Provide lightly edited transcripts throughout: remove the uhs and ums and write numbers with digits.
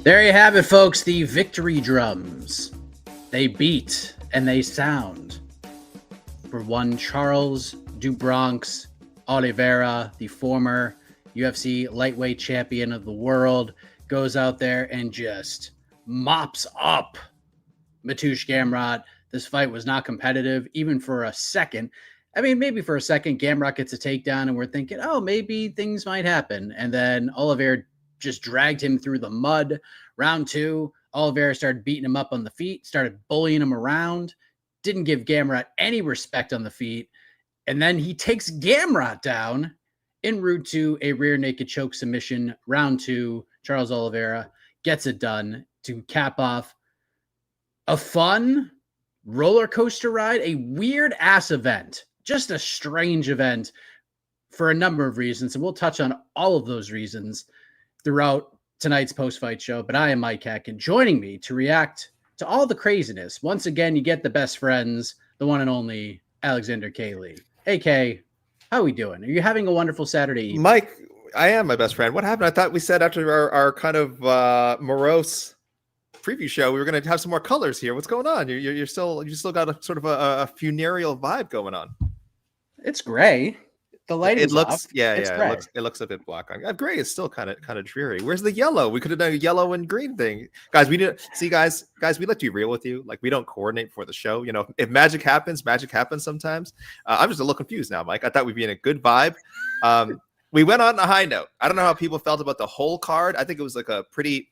There you have it, folks. The victory drums. They beat and they sound for one Charles do Bronx Oliveira, the former UFC lightweight champion of the world, goes out there and just mops up Mateusz Gamrot. This fight was not competitive, even for a second. I mean, maybe for a second, Gamrot gets a takedown, and we're thinking, oh, maybe things might happen. And then Oliveira just dragged him through the mud. Round two, Oliveira started beating him up on the feet, started bullying him around, didn't give Gamrot any respect on the feet. And then he takes Gamrot down en route to a rear naked choke submission. Round two, Charles Oliveira gets it done to cap off a fun roller coaster ride, a weird ass event, just a strange event for a number of reasons. And we'll touch on all of those reasons throughout tonight's post-fight show. But I am Mike Heck, and joining me to react to all the craziness, once again, you get the best friends, the one and only Alexander Cayley. Hey, Kay, how are we doing? Are you having a wonderful Saturday evening? Mike, I am my best friend. What happened? I thought we said after our kind of morose preview show we were going to have some more colors here. What's going on? You still got a sort of a funereal vibe going on. It's gray. The lighting. It looks off. It looks a bit black. Gray is still kind of dreary. Where's the yellow? We could have done a yellow and green thing, guys. We did see, guys. We like to be real with you. Like, we don't coordinate for the show. You know, if magic happens sometimes. I'm just a little confused now, Mike. I thought we'd be in a good vibe. We went on a high note. I don't know how people felt about the whole card. I think it was like a pretty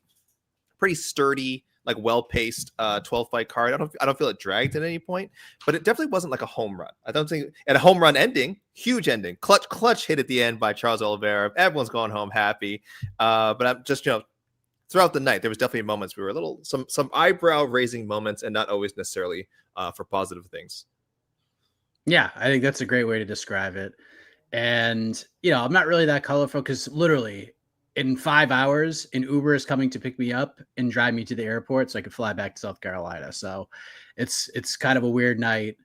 sturdy, like well-paced 12-fight card. I don't feel it dragged at any point, but it definitely wasn't like a home run. I don't think, and a home run ending, huge ending, clutch hit at the end by Charles Oliveira. Everyone's going home happy. But I'm just, throughout the night, there was definitely moments we were a little, some eyebrow raising moments, and not always necessarily for positive things. Yeah, I think that's a great way to describe it. And, I'm not really that colorful because literally in 5 hours, an Uber is coming to pick me up and drive me to the airport so I could fly back to South Carolina. So it's kind of a weird night,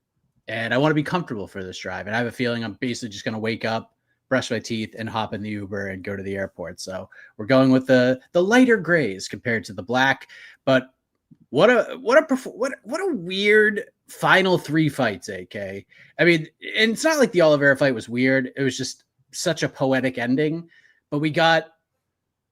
and I want to be comfortable for this drive. And I have a feeling I'm basically just going to wake up, brush my teeth, and hop in the Uber and go to the airport. So we're going with the lighter grays compared to the black. But what a weird final three fights, AK. I mean, and it's not like the Oliveira fight was weird. It was just such a poetic ending. But we got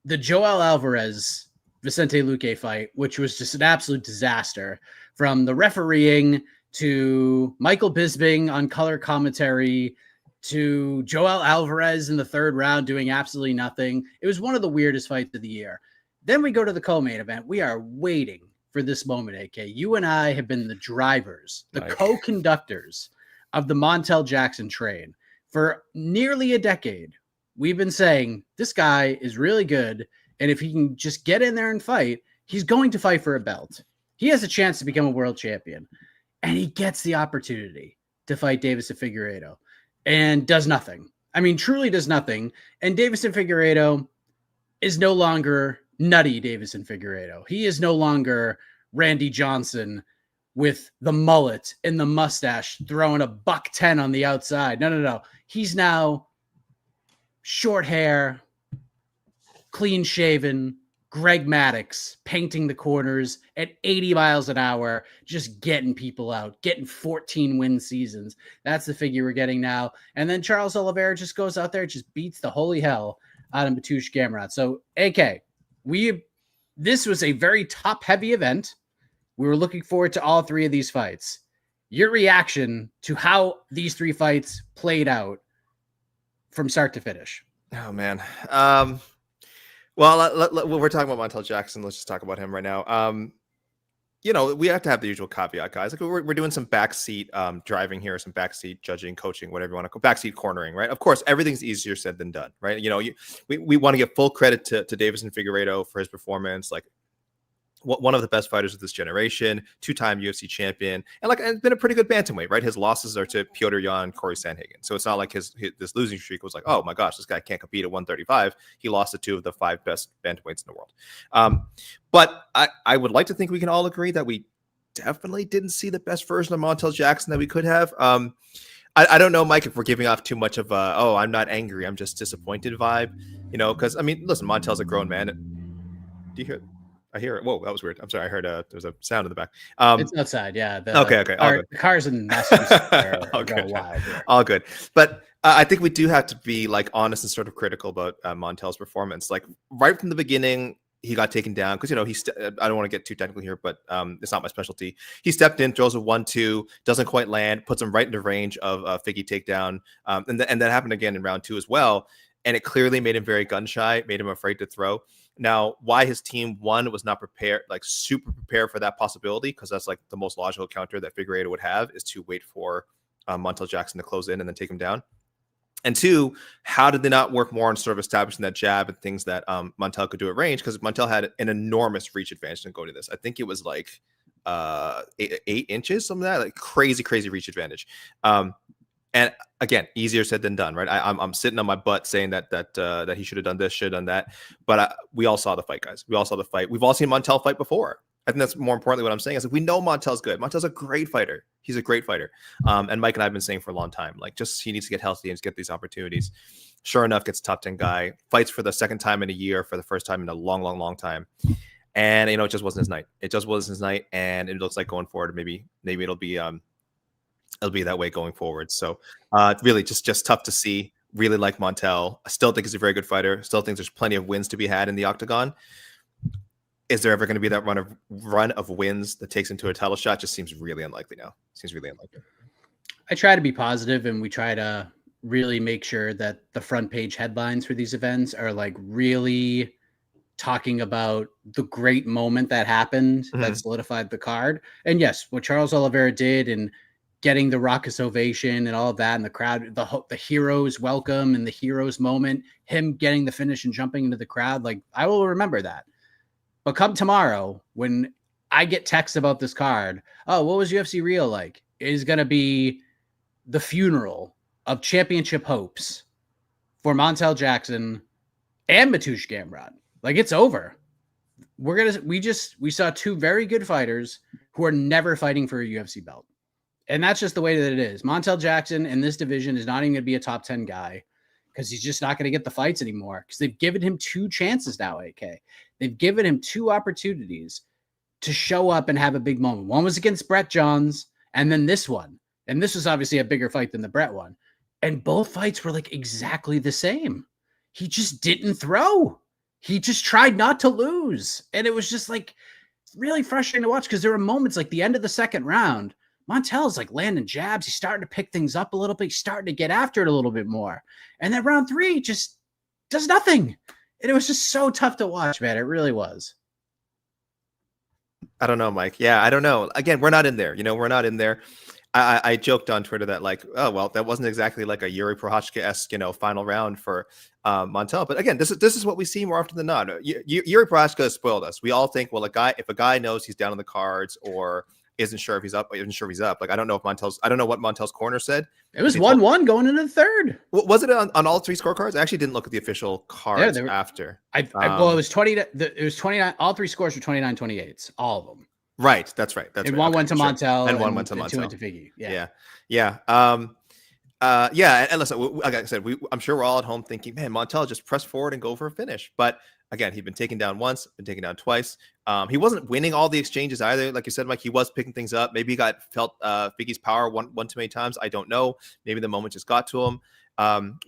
the Joel Alvarez Vicente Luque fight, which was just an absolute disaster, from the refereeing to Michael Bisping on color commentary to Joel Alvarez in the third round doing absolutely nothing. It was one of the weirdest fights of the year. Then we go to the co-main event. We are waiting for this moment, AK. You and I have been the drivers, the co-conductors of the Montel Jackson train for nearly a decade. We've been saying this guy is really good, and if he can just get in there and fight, he's going to fight for a belt. He has a chance to become a world champion, and he gets the opportunity to fight Deiveson Figueiredo and does nothing. I mean, truly does nothing. And Deiveson Figueiredo is no longer nutty Deiveson Figueiredo. He is no longer Randy Johnson with the mullet and the mustache throwing a $110 on the outside. No. He's now short hair, clean shaven, Greg Maddux painting the corners at 80 miles an hour, just getting people out, getting 14 win seasons. That's the figure we're getting now. And then Charles Oliveira just goes out there, just beats the holy hell out of Mateusz Gamrot. So, AK, this was a very top-heavy event. We were looking forward to all three of these fights. Your reaction to how these three fights played out from start to finish? Oh, man. Well, we're talking about Montel Jackson. Let's just talk about him right now. We have to have the usual caveat, guys. Like, we're doing some backseat driving here, some backseat judging, coaching, whatever you want to call, backseat cornering, right? Of course, everything's easier said than done, right? We want to give full credit to Deiveson Figueiredo for his performance. Like, one of the best fighters of this generation, two-time UFC champion, and it's been a pretty good bantamweight, right? His losses are to Petr Yan, Corey Sandhagen. So it's not like this losing streak was like, oh my gosh, this guy can't compete at 135. He lost to two of the 5 best bantamweights in the world. But I would like to think we can all agree that we definitely didn't see the best version of Montel Jackson that we could have. I don't know, Mike, if we're giving off too much of a, oh, I'm not angry, I'm just disappointed vibe, because, I mean, listen, Montel's a grown man. Do you hear? I hear it. Whoa, that was weird. I'm sorry. I heard there was a sound in the back. It's outside. Yeah. Okay, all good. The cars in Massachusetts All are going good. wild here. All good. But I think we do have to be like honest and sort of critical about Montel's performance. Like right from the beginning, he got taken down because, you know, I don't want to get too technical here, but it's not my specialty. He stepped in, throws a 1-2, doesn't quite land, puts him right into range of a Figgy takedown. And that happened again in round 2 as well. And it clearly made him very gun shy, made him afraid to throw. Now, why his team won was not prepared, like super prepared for that possibility, because that's like the most logical counter that Figueiredo would have, is to wait for Montel Jackson to close in and then take him down. And 2, how did they not work more on sort of establishing that jab and things that Montel could do at range? Because Montel had an enormous reach advantage in going to this. I think it was like 8 inches, something like that, like crazy reach advantage. And again, easier said than done, right? I'm sitting on my butt saying that he should have done this, should have done that. But we all saw the fight, guys. We all saw the fight. We've all seen Montel fight before. I think that's more importantly what I'm saying is that we know Montel's good. Montel's a great fighter. He's a great fighter. And Mike and I have been saying for a long time, like, just he needs to get healthy and get these opportunities. Sure enough, gets top 10 guy, fights for the second time in a year, for the first time in a long time. And, you know, it just wasn't his night. It just wasn't his night. And it looks like going forward, maybe it'll be that way going forward. So really just tough to see. Really like Montel. I still think he's a very good fighter. Still think there's plenty of wins to be had in the octagon. Is there ever going to be that run of wins that takes into a title shot? Just seems really unlikely now. Seems really unlikely. I try to be positive, and we try to really make sure that the front page headlines for these events are like really talking about the great moment that happened that solidified the card. And yes, what Charles Oliveira did and getting the raucous ovation and all of that, and the crowd, the heroes welcome and the heroes moment, him getting the finish and jumping into the crowd, like I will remember that. But come tomorrow, when I get texts about this card, oh, what was UFC Rio like? It is going to be the funeral of championship hopes for Montel Jackson and Mateusz Gamrot. Like, it's over. We saw 2 very good fighters who are never fighting for a UFC belt. And that's just the way that it is. Montel Jackson in this division is not even going to be a top 10 guy, because he's just not going to get the fights anymore, because they've given him 2 chances now, AK. They've given him 2 opportunities to show up and have a big moment. One was against Brett Johns, and then this one. And this was obviously a bigger fight than the Brett one. And both fights were like exactly the same. He just didn't throw. He just tried not to lose. And it was just like really frustrating to watch, because there were moments like the end of the second round, Montel's like landing jabs. He's starting to pick things up a little bit. He's starting to get after it a little bit more. And then round 3 just does nothing. And it was just so tough to watch, man. It really was. I don't know, Mike. Yeah, I don't know. Again, we're not in there. You know, we're not in there. I joked on Twitter that, like, oh, well, that wasn't exactly like a Yuri Prochazka-esque, you know, final round for Montel. But again, this is what we see more often than not. Yuri Prochazka has spoiled us. We all think, well, if a guy knows he's down on the cards or isn't sure if he's up, Like, I don't know what Montel's corner said. It was 1-1 going into the third. Was it on all 3 scorecards? I actually didn't look at the official cards after. Well, it was 20. It was 29. All 3 scores were 29-28. All of them. Right. That's right. That's and right. One went to Montel, and 1 went to Montel. 2 went to Figgy. Yeah. And listen, like I said, I'm sure we're all at home thinking, man, Montel just press forward and go for a finish. But again, he'd been taken down once, been taken down twice. He wasn't winning all the exchanges either. Like you said, Mike, he was picking things up. Maybe he felt Figgy's power one too many times. I don't know. Maybe the moment just got to him.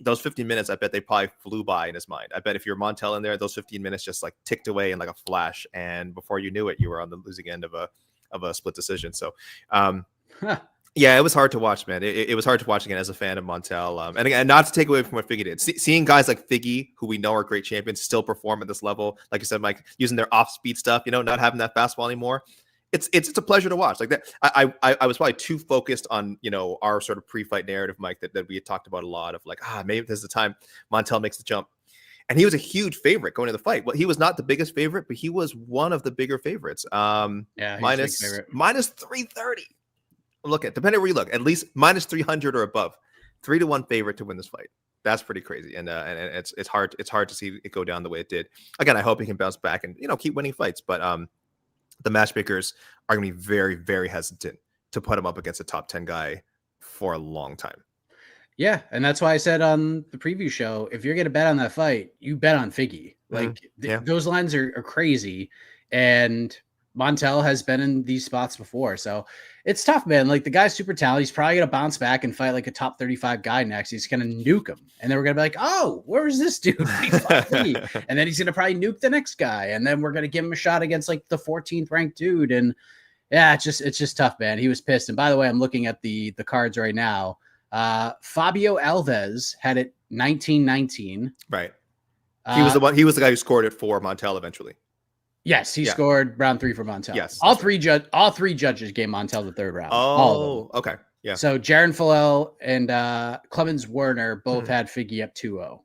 Those 15 minutes, I bet they probably flew by in his mind. I bet if you're Montel in there, those 15 minutes just like ticked away in like a flash. And before you knew it, you were on the losing end of a split decision. So, yeah, it was hard to watch, man. It was hard to watch again as a fan of Montel. And again, not to take away from what Figgy did. Seeing guys like Figgy, who we know are great champions, still perform at this level, like you said, Mike, using their off-speed stuff, you know, not having that fastball anymore. It's a pleasure to watch. Like that, I was probably too focused on, you know, our sort of pre-fight narrative, Mike, that we had talked about a lot of, like, maybe this is the time Montel makes the jump. And he was a huge favorite going to the fight. Well, he was not the biggest favorite, but he was one of the bigger favorites. Minus 330. Look at, depending where you look, at least minus 300 or above. 3-1 favorite to win this fight. That's pretty crazy, and it's hard to see it go down the way it did. Again, I hope he can bounce back and, you know, keep winning fights. But the matchmakers are going to be very, very hesitant to put him up against a top 10 guy for a long time. Yeah, and that's why I said on the preview show, if you're going to bet on that fight, you bet on Figgy. Like, those lines are crazy. And Montel has been in these spots before. So it's tough, man. Like the guy's super talented. He's probably going to bounce back and fight like a top 35 guy next. He's going to nuke him. And then we're going to be like, oh, where's this dude? He fought me. And then he's going to probably nuke the next guy. And then we're going to give him a shot against like the 14th ranked dude. And yeah, it's just tough, man. He was pissed. And by the way, I'm looking at the cards right now. Fabio Alves had it 19-19. Right. He was the guy who scored it for Montel eventually. Yes, he scored round 3 for Montel. Yes, all three judges gave Montel the third round. Oh, okay, yeah. So Jaron Fillel and Clemens Werner both had Figgy up 2-0.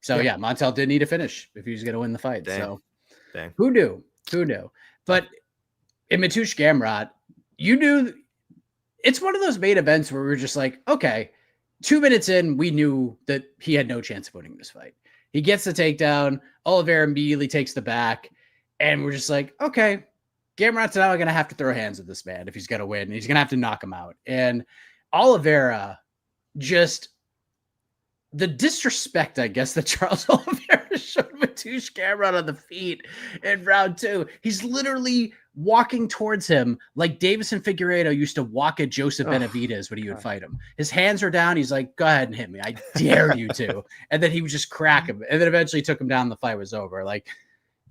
So yeah, Montel did need to finish if he was going to win the fight. Dang. Who knew? But in Mateusz Gamrot, you knew. It's one of those main events where we're just like, okay, 2 minutes in, we knew that he had no chance of winning this fight. He gets the takedown. Oliveira immediately takes the back. And we're just like, okay, Gamrot's now going to have to throw hands at this man if he's going to win. He's going to have to knock him out. And Oliveira, just the disrespect, I guess, that Charles Oliveira showed Mateusz Gamrot on the feet in round 2. He's literally walking towards him like Davison Figueiredo used to walk at Joseph Benavidez when he would fight him. His hands were down. He's like, go ahead and hit me. I dare you to. And then he would just crack him. And then eventually took him down. The fight was over. Like,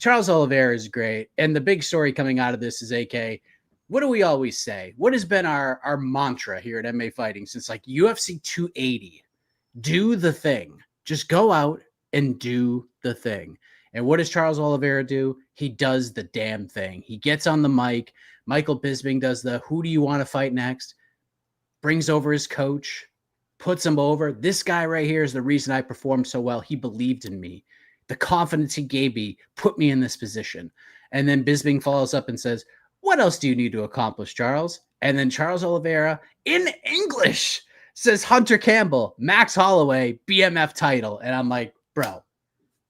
Charles Oliveira is great. And the big story coming out of this is, AK, what do we always say? What has been our mantra here at MMA Fighting since like UFC 280? Do the thing. Just go out and do the thing. And what does Charles Oliveira do? He does the damn thing. He gets on the mic. Michael Bisping does the who do you want to fight next? Brings over his coach, puts him over. This guy right here is the reason I performed so well. He believed in me. The confidence he gave me put me in this position. And then Bisping follows up and says, what else do you need to accomplish, Charles? And then Charles Oliveira in English says Hunter Campbell, Max Holloway, BMF title. And I'm like, bro,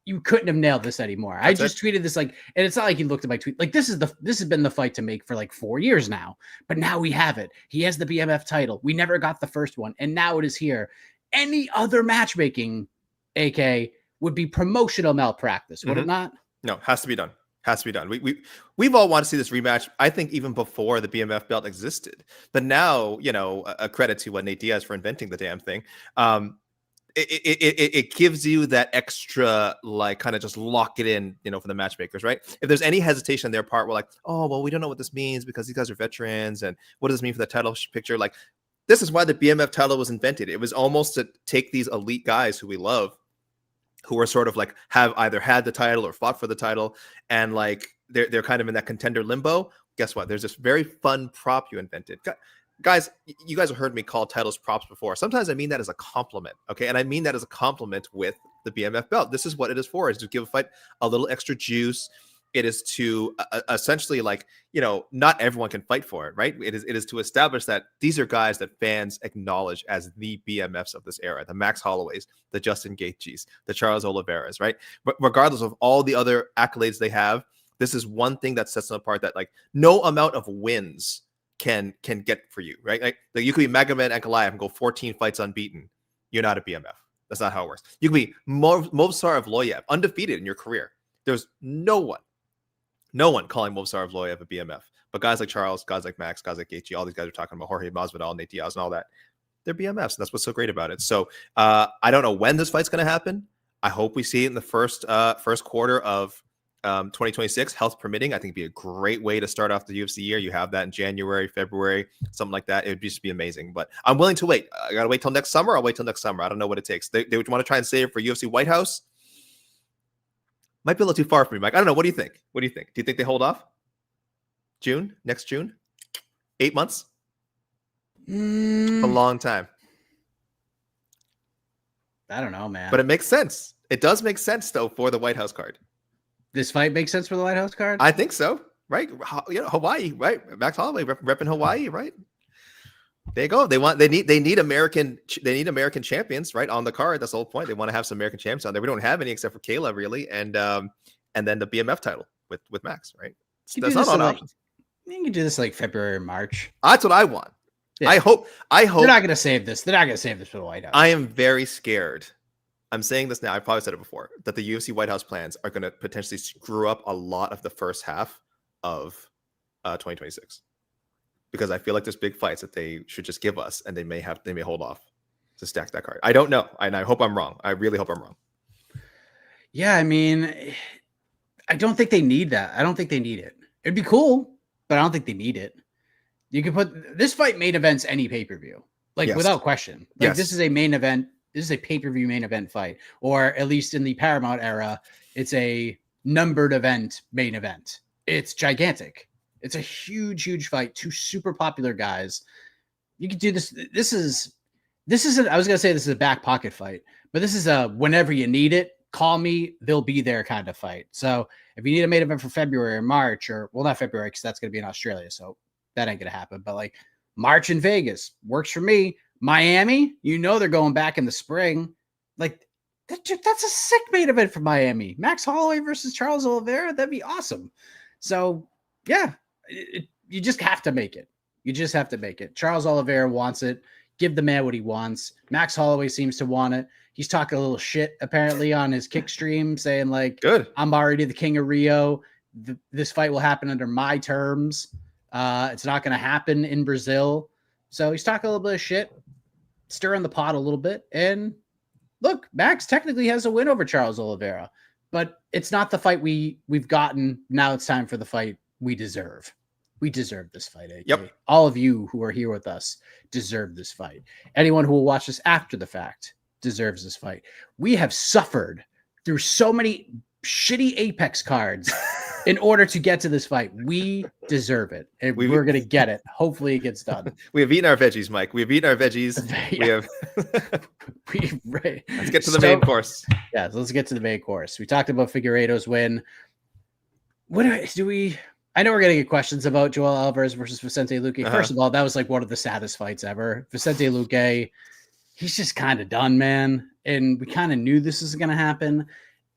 you couldn't have nailed this anymore. I just tweeted this like, and it's not like he looked at my tweet. Like this has been the fight to make for like 4 years now, but now we have it. He has the BMF title. We never got the first one. And now it is here. Any other matchmaking, AK, would be promotional malpractice. Would it not? No, has to be done. Has to be done. We've all wanted to see this rematch. I think even before the BMF belt existed, but now, you know, a credit to Nate Diaz for inventing the damn thing. It gives you that extra, like, kind of just lock it in, you know, for the matchmakers, right? If there's any hesitation on their part, we're like, oh, well, we don't know what this means because these guys are veterans. And what does this mean for the title picture? Like, this is why the BMF title was invented. It was almost to take these elite guys who we love, who are sort of like have either had the title or fought for the title. And like, they're kind of in that contender limbo. Guess what? There's this very fun prop you invented. Guys, you guys have heard me call titles props before. Sometimes I mean that as a compliment, okay? And I mean that as a compliment with the BMF belt. This is what it is for, is to give a fight a little extra juice. It is to essentially, like, you know, not everyone can fight for it, right? It is to establish that these are guys that fans acknowledge as the BMFs of this era, the Max Holloways, the Justin Gaethjes, the Charles Oliveira's, right? But regardless of all the other accolades they have, this is one thing that sets them apart, that like no amount of wins can get for you, right? Like you could be Magomed Ankalaev and go 14 fights unbeaten. You're not a BMF. That's not how it works. You could be Movsar Evloev, undefeated in your career. There's no one calling Movsar Evloev a BMF. But guys like Charles, guys like Max, guys like Gaethje, all these guys are talking about Jorge Masvidal, Nate Diaz, and all that. They're BMFs, and that's what's so great about it. So I don't know when this fight's going to happen. I hope we see it in the first quarter of 2026, health permitting. I think it'd be a great way to start off the UFC year. You have that in January, February, something like that. It would just be amazing. But I'm willing to wait. I got to wait till next summer. I'll wait till next summer. I don't know what it takes. They would want to try and save it for UFC White House. Might be a little too far for me, Mike. I don't know. What do you think? Do you think they hold off? Next June? 8 months? A long time. I don't know, man. But it makes sense. It does make sense, though, for the White House card. This fight makes sense for the White House card? I think so, right? You know, Hawaii, right? Max Holloway repping Hawaii, right? There you go. They need American champions, right, on the card. That's the whole point. They want to have some American champions on there. We don't have any except for Kayla, really, and then the BMF title with Max, right? That's not on options. You can do this like February or March. That's what I want. Yeah. I hope they're not going to save this. They're not going to save this for the White House. I am very scared I'm saying this now. I probably said it before that the UFC White House plans are going to potentially screw up a lot of the first half of 2026 because I feel like there's big fights that they should just give us, and they may hold off to stack that card. I don't know, and I hope I'm wrong. I really hope I'm wrong. Yeah, I mean, I don't think they need that. I don't think they need it. It'd be cool, but I don't think they need it. You can put this fight main events any pay-per-view, like Yes. without question. Like this is a main event. This is a pay-per-view main event fight, or at least in the Paramount era, it's a numbered event main event. It's gigantic. It's a huge, huge fight. Two super popular guys. You could do this. This is I was gonna say this is a back pocket fight, but this is a whenever you need it, call me, they'll be there kind of fight. So if you need a main event for February or March, or well, not February because that's gonna be in Australia, so that ain't gonna happen. But like March in Vegas works for me. Miami, you know they're going back in the spring. Like that's a sick main event for Miami. Max Holloway versus Charles Oliveira, that'd be awesome. So yeah, you just have to make it. You just have to make it. Charles Oliveira wants it. Give the man what he wants. Max Holloway seems to want it. He's talking a little shit apparently on his kick stream, saying like, "Good, I'm already the king of Rio. This fight will happen under my terms. It's not going to happen in Brazil." So he's talking a little bit of shit, stirring the pot a little bit. And look, Max technically has a win over Charles Oliveira, but it's not the fight we've gotten. Now it's time for the fight we deserve. We deserve this fight, AK. Yep. All of you who are here with us deserve this fight. Anyone who will watch this after the fact deserves this fight. We have suffered through so many shitty Apex cards in order to get to this fight. We deserve it, and we're going to get it. Hopefully it gets done. We have eaten our veggies, Mike. We have eaten our veggies. Yeah. Let's get to the main course. Yeah, so let's get to the main course. We talked about Figueiredo's win. What do we... I know we're going to get questions about Joel Alvarez versus Vicente Luque. First of all, that was like one of the saddest fights ever. Vicente Luque, he's just kind of done, man. And we kind of knew this was going to happen.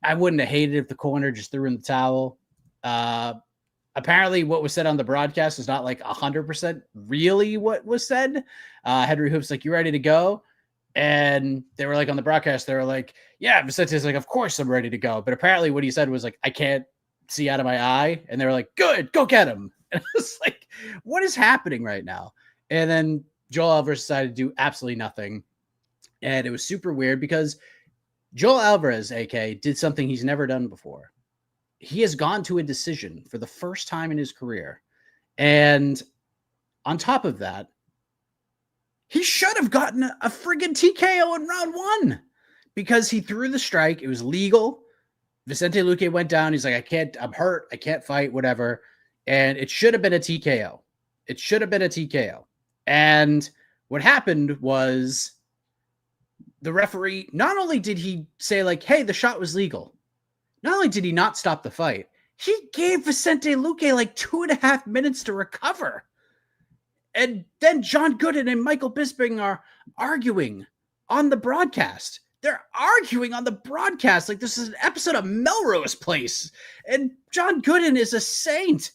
I wouldn't have hated if the corner just threw in the towel. Apparently what was said on the broadcast was not like 100% really what was said. Henry Hoop's like, "You ready to go?" And they were like on the broadcast, they were like, "Yeah." Vicente's like, "Of course I'm ready to go." But apparently what he said was like, "I can't see out of my eye." And they were like, "Good, go get him." And I was like, what is happening right now? And then Joel Alvarez decided to do absolutely nothing. And it was super weird because Joel Alvarez, AK, did something he's never done before. He has gone to a decision for the first time in his career. And on top of that, he should have gotten a friggin' TKO in round one because he threw the strike. It was legal. Vicente Luque went down. He's like, I'm hurt. I can't fight, whatever. And it should have been a TKO. It should have been a TKO. And what happened was the referee, not only did he say like, "Hey, the shot was legal," not only did he not stop the fight, he gave Vicente Luque like 2.5 minutes to recover. And then John Gooden and Michael Bisping are arguing on the broadcast. They're arguing on the broadcast like this is an episode of Melrose Place. And John Gooden is a saint.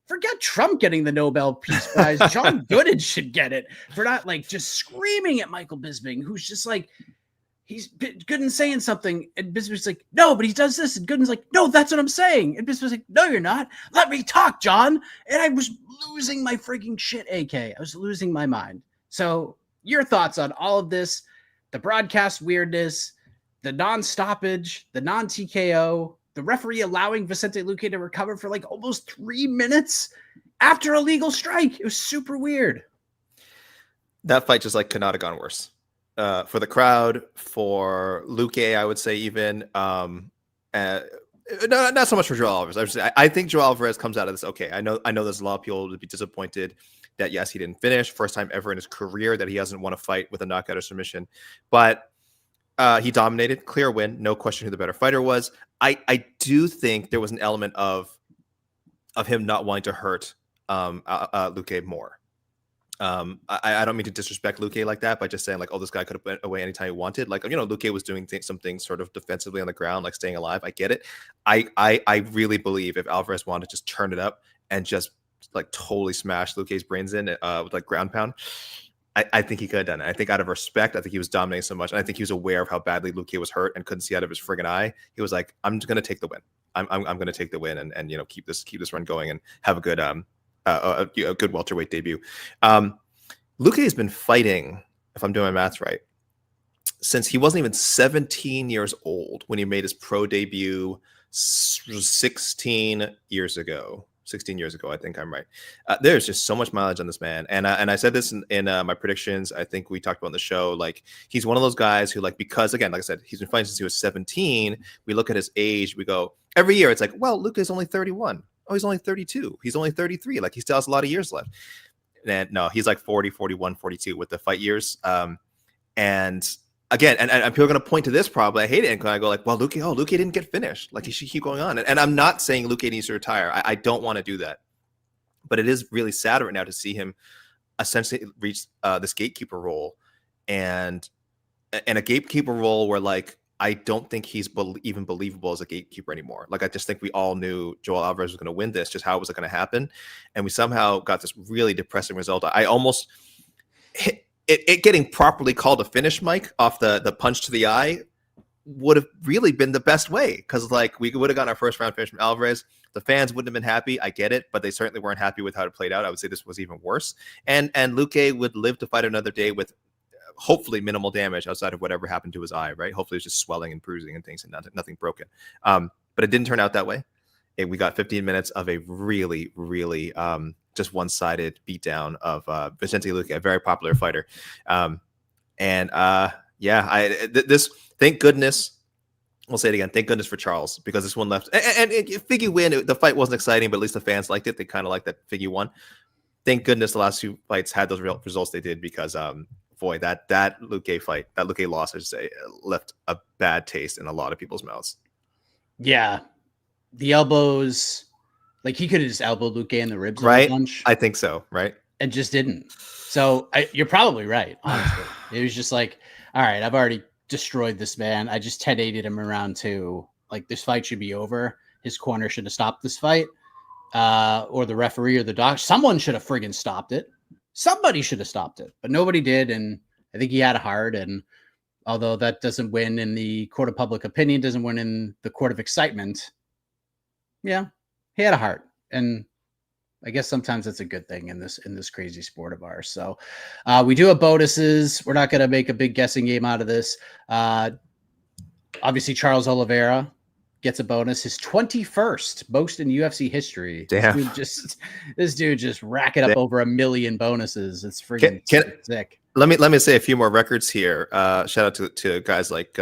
Forget Trump getting the Nobel Peace Prize. John Gooden should get it for not like just screaming at Michael Bisping, who's just like, he's Gooden's saying something. And Bisping's like, "No, but he does this." And Gooden's like, "No, that's what I'm saying." And Bisping's like, "No, you're not. Let me talk, John." And I was losing my freaking shit, AK. I was losing my mind. So your thoughts on all of this, the broadcast weirdness, the non-stoppage, the non-TKO, the referee allowing Vicente Luque to recover for like almost 3 minutes after a legal strike. It was super weird. That fight just like could not have gone worse. For the crowd, for Luque, I would say even. Not so much for Joel Alvarez. I think Joel Alvarez comes out of this okay. I know there's a lot of people to be disappointed that yes, he didn't finish. First time ever in his career that he hasn't won a fight with a knockout or submission. But he dominated, clear win, no question who the better fighter was. I do think there was an element of him not wanting to hurt Luque more. I don't mean to disrespect Luque like that by just saying like, "Oh, this guy could have went away anytime he wanted." Like, Luque was doing some things sort of defensively on the ground, like staying alive. I get it. I really believe if Alvarez wanted to just turn it up and just like totally smash Luque's brains in with like ground pound, I think he could have done it. I think out of respect, I think he was dominating so much. And I think he was aware of how badly Luque was hurt and couldn't see out of his friggin' eye. He was like, I'm just going to take the win. I'm going to take the win and, keep this run going and have a good, a good welterweight debut. Luque has been fighting, if I'm doing my math right, since he wasn't even 17 years old when he made his pro debut 16 years ago. 16 years ago, I think I'm right. There's just so much mileage on this man. And I said this in my predictions. I think we talked about on the show, like he's one of those guys who, like, because again, like I said, he's been fighting since he was 17. We look at his age, we go every year. It's like, well, Luque is only 31. Oh, he's only 32. He's only 33. Like he still has a lot of years left. And no, he's like 40, 41, 42 with the fight years. And again, and people are going to point to this probably. I hate it. And I go like, well, Luque didn't get finished. Like he should keep going on. And I'm not saying Luque needs to retire. I don't want to do that. But it is really sad right now to see him essentially reach this gatekeeper role and a gatekeeper role where, like, I don't think he's even believable as a gatekeeper anymore. Like, I just think we all knew Joel Alvarez was going to win this, just how was it going to happen? And we somehow got this really depressing result. I almost hit it getting properly called a finish, Mike, off the punch to the eye would have really been the best way. Because, like, we would have gotten our first round finish from Alvarez. The fans wouldn't have been happy. I get it, but they certainly weren't happy with how it played out. I would say this was even worse. And Luque would live to fight another day with hopefully minimal damage outside of whatever happened to his eye, right? Hopefully it's just swelling and bruising and things and nothing broken. But it didn't turn out that way. We got 15 minutes of a really, really just one-sided beatdown of Vicente Luque, a very popular fighter. This, thank goodness, we'll say it again, thank goodness for Charles, because this one left. And Figgy win, the fight wasn't exciting, but at least the fans liked it. They kind of liked that Figgy won. Thank goodness the last two fights had those real results they did, because boy, that Luque fight, that Luque loss, I should say, left a bad taste in a lot of people's mouths. Yeah. The elbows, like he could have just elbowed Luque in the ribs, right? A bunch, I think so, right? And just didn't. So you're probably right, honestly. It was just like, all right, I've already destroyed this man. I just 10-8'd him in round 2. Like, this fight should be over. His corner should have stopped this fight. Or the referee or the doc. Someone should have friggin' stopped it. Somebody should have stopped it, but nobody did. And I think he had a heart. And although that doesn't win in the court of public opinion, doesn't win in the court of excitement, yeah, he had a heart. And I guess sometimes that's a good thing in this crazy sport of ours. So we do have bonuses. We're not going to make a big guessing game out of this. Obviously, Charles Oliveira gets a bonus, his 21st most in UFC history. Damn. This dude just racking up over 1 million bonuses. It's freaking sick. Let me say a few more records here. Shout out to guys like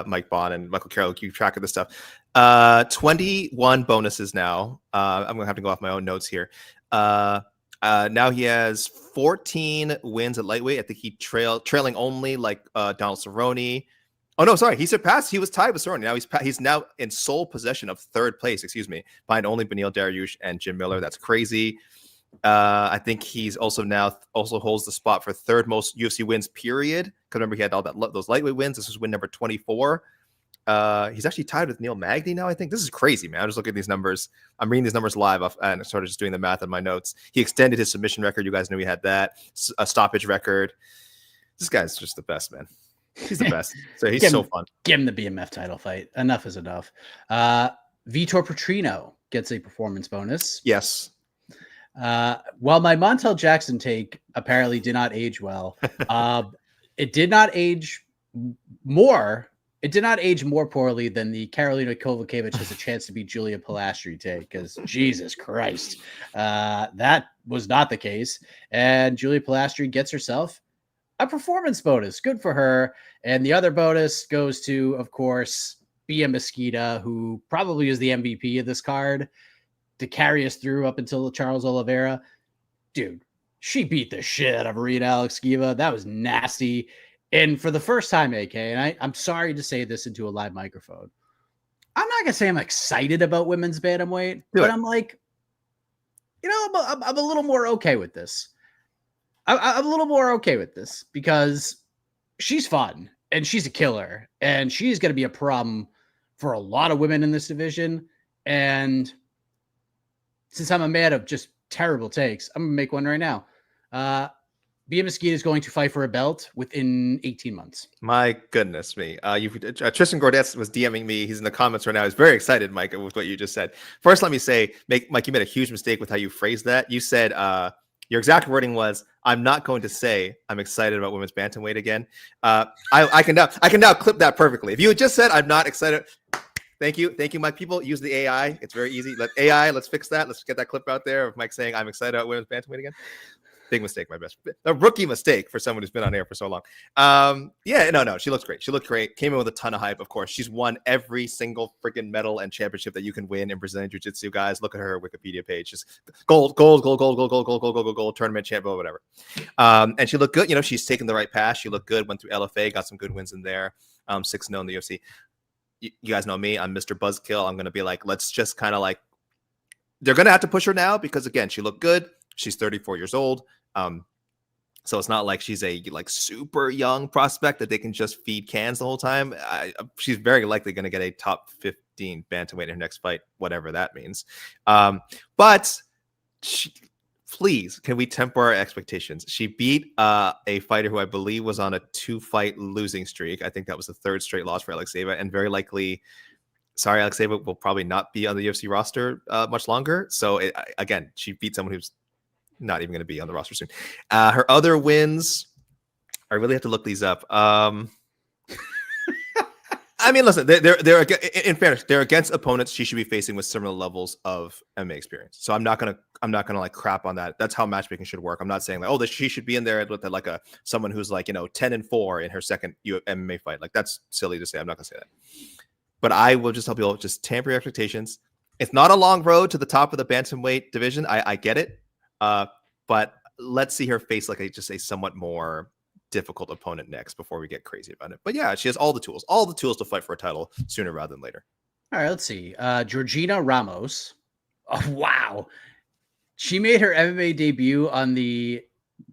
Mike Bond and Michael Carroll who keep track of this stuff. 21 bonuses now. I'm gonna have to go off my own notes here. Now he has 14 wins at lightweight. I think he trailing only like Donald Cerrone. Oh no, sorry, he was tied with Cerrone. Now he's now in sole possession of third place, behind only Beneil Dariush and Jim Miller. That's crazy. I think he's also holds the spot for third most UFC wins, period. Because remember, he had all those lightweight wins. This was win number 24. He's actually tied with Neil Magny now, I think. This is crazy, man. I'm just looking at these numbers. I'm reading these numbers live off and sort of just doing the math on my notes. He extended his submission record. You guys knew he had that. A stoppage record. This guy's just the best, man. He's the best. So he's so fun. Give him the BMF title fight. Enough is enough. Vitor Petrino gets a performance bonus. Yes. While my Montel Jackson take apparently did not age well, it did not age more. It did not age more poorly than the Karolina Kovacevic has a chance to beat Julia Pilastri take, because Jesus Christ, that was not the case. And Julia Pilastri gets herself a performance bonus. Good for her. And the other bonus goes to, of course, Bia Mesquita, who probably is the MVP of this card, to carry us through up until Charles Oliveira. Dude, she beat the shit out of Marina Alexkiva. That was nasty. And for the first time, AK, and I'm sorry to say this into a live microphone, I'm not going to say I'm excited about women's bantamweight, but I'm like, I'm a little more okay with this. I'm a little more okay with this because she's fun and she's a killer and she's going to be a problem for a lot of women in this division. And since I'm a man of just terrible takes, I'm going to make one right now. Bia Mesquita is going to fight for a belt within 18 months. My goodness me. Tristan Gordetz was DMing me. He's in the comments right now. He's very excited, Mike, with what you just said. First, let me say, Mike, you made a huge mistake with how you phrased that. You said your exact wording was, "I'm not going to say I'm excited about women's bantamweight again." I can now clip that perfectly. If you had just said, "I'm not excited," thank you, Mike. People use the AI. It's very easy. Let's fix that. Let's get that clip out there of Mike saying, "I'm excited about women's bantamweight again." Big mistake, a rookie mistake for someone who's been on air for so long. No, she looks great. She looked great. Came in with a ton of hype. Of course, she's won every single freaking medal and championship that you can win in Brazilian Jiu-Jitsu. Guys, look at her Wikipedia page. Just gold, tournament champ, whatever. And she looked good. You know, she's taken the right path. She looked good. Went through LFA, got some good wins in there. 6-0 in the UFC. You guys know me. I'm Mr. Buzzkill. I'm gonna be like, let's just kind of like, they're gonna have to push her now because again, she looked good. She's 34 years old. So it's not like she's a like super young prospect that they can just feed cans the whole time. She's very likely going to get a top 15 bantamweight in her next fight, whatever that means. But please, can we temper our expectations? She beat a fighter who I believe was on a 2-fight losing streak. I think that was the 3rd straight loss for Alexeva, and very likely, sorry, Alexeva will probably not be on the UFC roster much longer. So again, she beat someone who's not even going to be on the roster soon. Her other wins, I really have to look these up. I mean, listen, they're in fairness, they're against opponents she should be facing with similar levels of MMA experience. So I'm not gonna like crap on that. That's how matchmaking should work. I'm not saying like, oh, she should be in there with like someone who's like 10-4 in her second MMA fight. Like that's silly to say. I'm not gonna say that. But I will just help you all just tamper your expectations. It's not a long road to the top of the bantamweight division. I get it. But let's see her face like just a somewhat more difficult opponent next before we get crazy about it. But yeah, she has all the tools to fight for a title sooner rather than later. All right, let's see. Georgina Ramos. Oh, wow. She made her MMA debut on the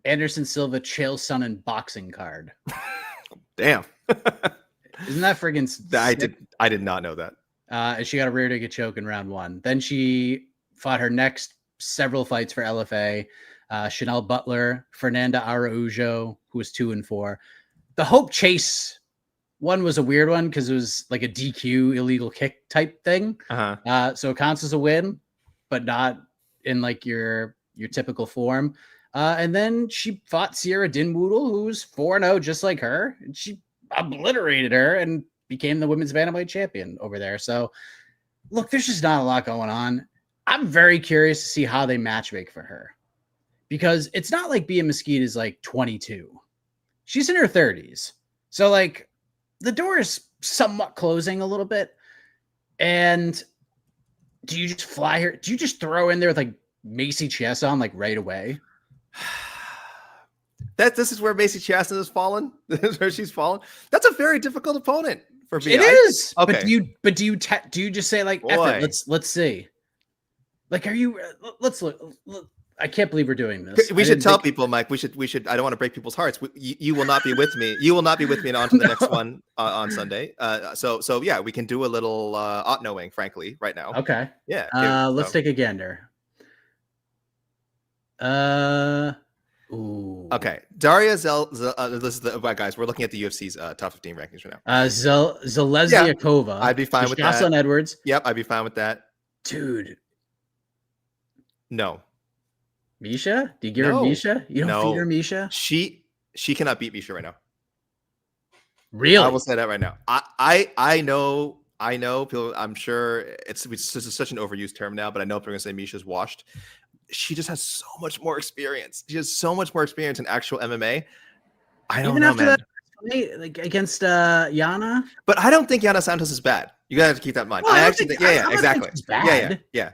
Anderson Silva Chael Sonnen boxing card. Damn. Isn't that friggin' sick? I did not know that. And she got a rear naked choke in round 1. Then she fought her next several fights for LFA. Chanel Butler, Fernanda Araujo, who was 2-4. The Hope Chase one was a weird one because it was like a DQ illegal kick type thing. So it counts as a win, but not in like your typical form. And then she fought Sierra Dinwoodle, who was 4-0, just like her. And she obliterated her and became the women's bantamweight champion over there. So look, there's just not a lot going on. I'm very curious to see how they matchmake for her, because it's not like Bia Mesquita is like 22. She's in her 30s. So like the door is somewhat closing a little bit. And do you just fly her? Do you just throw in there with like Macy Chiasson like right away? This is where Macy Chiasson has fallen. This is where she's fallen. That's a very difficult opponent for Bia. It is. Okay. But do you just say like, F it, let's see. Like, are you? Let's look. I can't believe we're doing this. We should tell people, Mike. We should. I don't want to break people's hearts. You will not be with me. You will not be with me on to the next one on Sunday. So yeah, we can do a little knowing, frankly, right now. Okay. Yeah. Let's take a gander. Ooh. Okay. Daria this is the guys. We're looking at the UFC's top 15 rankings right now. Zaleziakova. I'd be fine with that. Jocelyn Edwards. Yep, I'd be fine with that. Dude. No. Misha? Do you give her Misha? You don't feed her Misha? She cannot beat Misha right now. Really? I will say that right now. I know people. I'm sure it's such an overused term now, but I know people are gonna say Misha's washed. She just has so much more experience. She has so much more experience in actual MMA. I don't know, man. That, like against Yana, but I don't think Yana Santos is bad. You gotta have to keep that in mind. Well, I actually think, exactly. Yeah.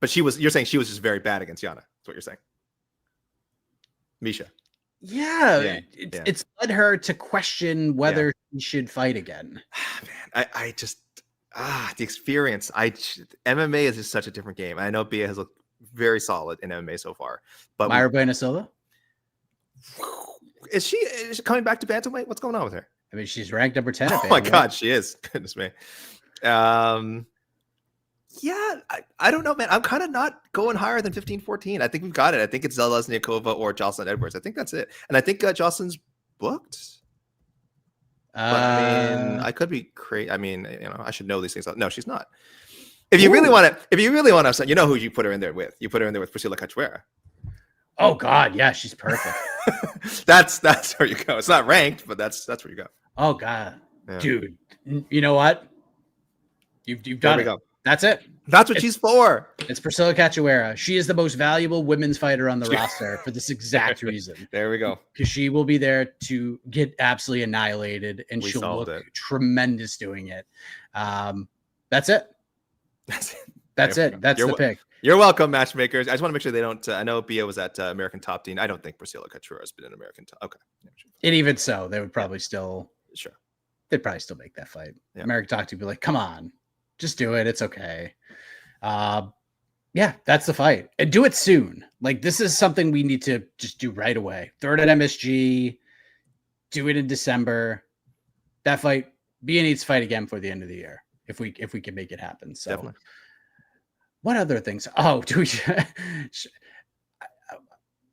But you're saying she was just very bad against Yana. That's what you're saying. Misha. Yeah. It's led her to question whether she should fight again. Man, I just the experience. MMA is just such a different game. I know Bia has looked very solid in MMA so far. But Mayra Bueno Silva? Is she coming back to bantamweight? What's going on with her? I mean, she's ranked number 10. Oh my God, she is. Goodness me. Yeah, I don't know, man. I'm kind of not going higher than 15-14. I think we've got it. I think it's Zeleznyakova or Jocelyn Edwards. I think that's it. And I think Jocelyn's booked. But I mean, I could be crazy. I mean, I should know these things. No, she's not. If you really want to, you know who you put her in there with. You put her in there with Priscilla Cachoeira. Oh God, yeah, she's perfect. that's where you go. It's not ranked, but that's where you go. Oh God, yeah. Dude, you know what? You've done it. Go. That's it. That's what she's for. It's Priscilla Cachoeira. She is the most valuable women's fighter on the roster for this exact reason. There we go. Because she will be there to get absolutely annihilated, and she'll look tremendous doing it. That's it. That's it. That's the pick. You're welcome, matchmakers. I just want to make sure they don't. I know Bia was at American Top Team. I don't think Priscilla Cachoeira has been an American Top. Okay. And even so, they would probably still. Sure. They'd probably still make that fight. Yeah. American Top Team would be like, come on, just do it. It's okay. Yeah, that's the fight. And do it soon. Like, this is something we need to just do right away. Throw it at MSG. Do it in December. That fight, Bia needs to fight again for the end of the year if we can make it happen. So, definitely. What other things? Oh, do we?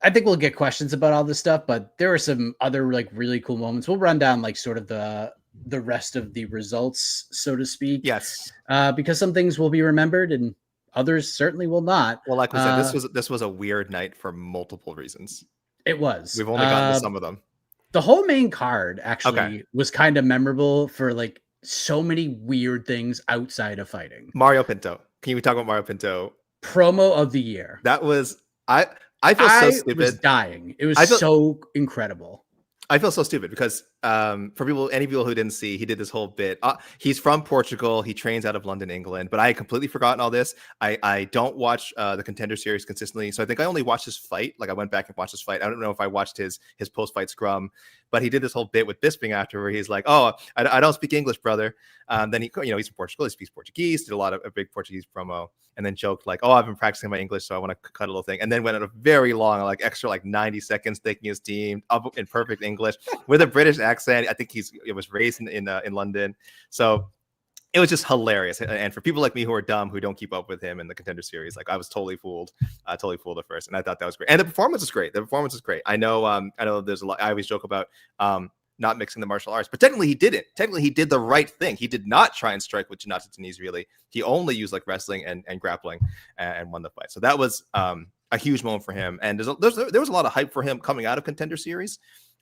I think we'll get questions about all this stuff, but there are some other like really cool moments. We'll run down like sort of the rest of the results, so to speak. Yes. Because some things will be remembered and others certainly will not. Well, like we said, this was a weird night for multiple reasons. It was. We've only gotten to some of them. The whole main card actually was kind of memorable for like so many weird things outside of fighting. Mario Pinto. Can we talk about Mario Pinto? Promo of the year. That was I feel so stupid. I was dying. It was so incredible. I feel so stupid because for any people who didn't see, he did this whole bit. He's from Portugal. He trains out of London, England. But I had completely forgotten all this. I don't watch the Contender Series consistently. So I think I only watched his fight. Like I went back and watched his fight. I don't know if I watched his post-fight scrum. But he did this whole bit with Bisping after where he's like, oh, I don't speak English, brother. Then he's from Portugal. He speaks Portuguese. Did a big Portuguese promo. And then joked like, oh, I've been practicing my English, so I want to cut a little thing. And then went on a very long, like extra 90 seconds thanking his team up in perfect English with a British accent. I think it was raised in London. So it was just hilarious. And for people like me who are dumb, who don't keep up with him in the Contender Series, like I was totally fooled at first. And I thought that was great. And the performance is great. I know there's a lot. I always joke about not mixing the martial arts, but technically he didn't. Technically he did the right thing. He did not try and strike with Janata Deniz, really. He only used like wrestling and grappling and won the fight. So that was a huge moment for him. And there was a lot of hype for him coming out of Contender Series.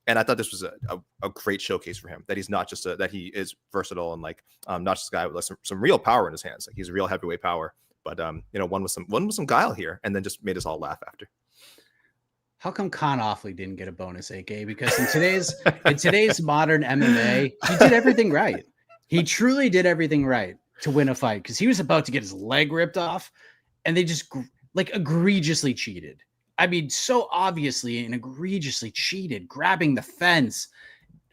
And I thought this was a great showcase for him, that he's not just that he is versatile and like not just a guy with like some real power in his hands. Like he's a real heavyweight power, but one with some guile here, and then just made us all laugh after. How come Khan Offley didn't get a bonus, AK? Because in today's modern MMA, he did everything right. He truly did everything right to win a fight, because he was about to get his leg ripped off, and they just like egregiously cheated. I mean, so obviously and egregiously cheated, grabbing the fence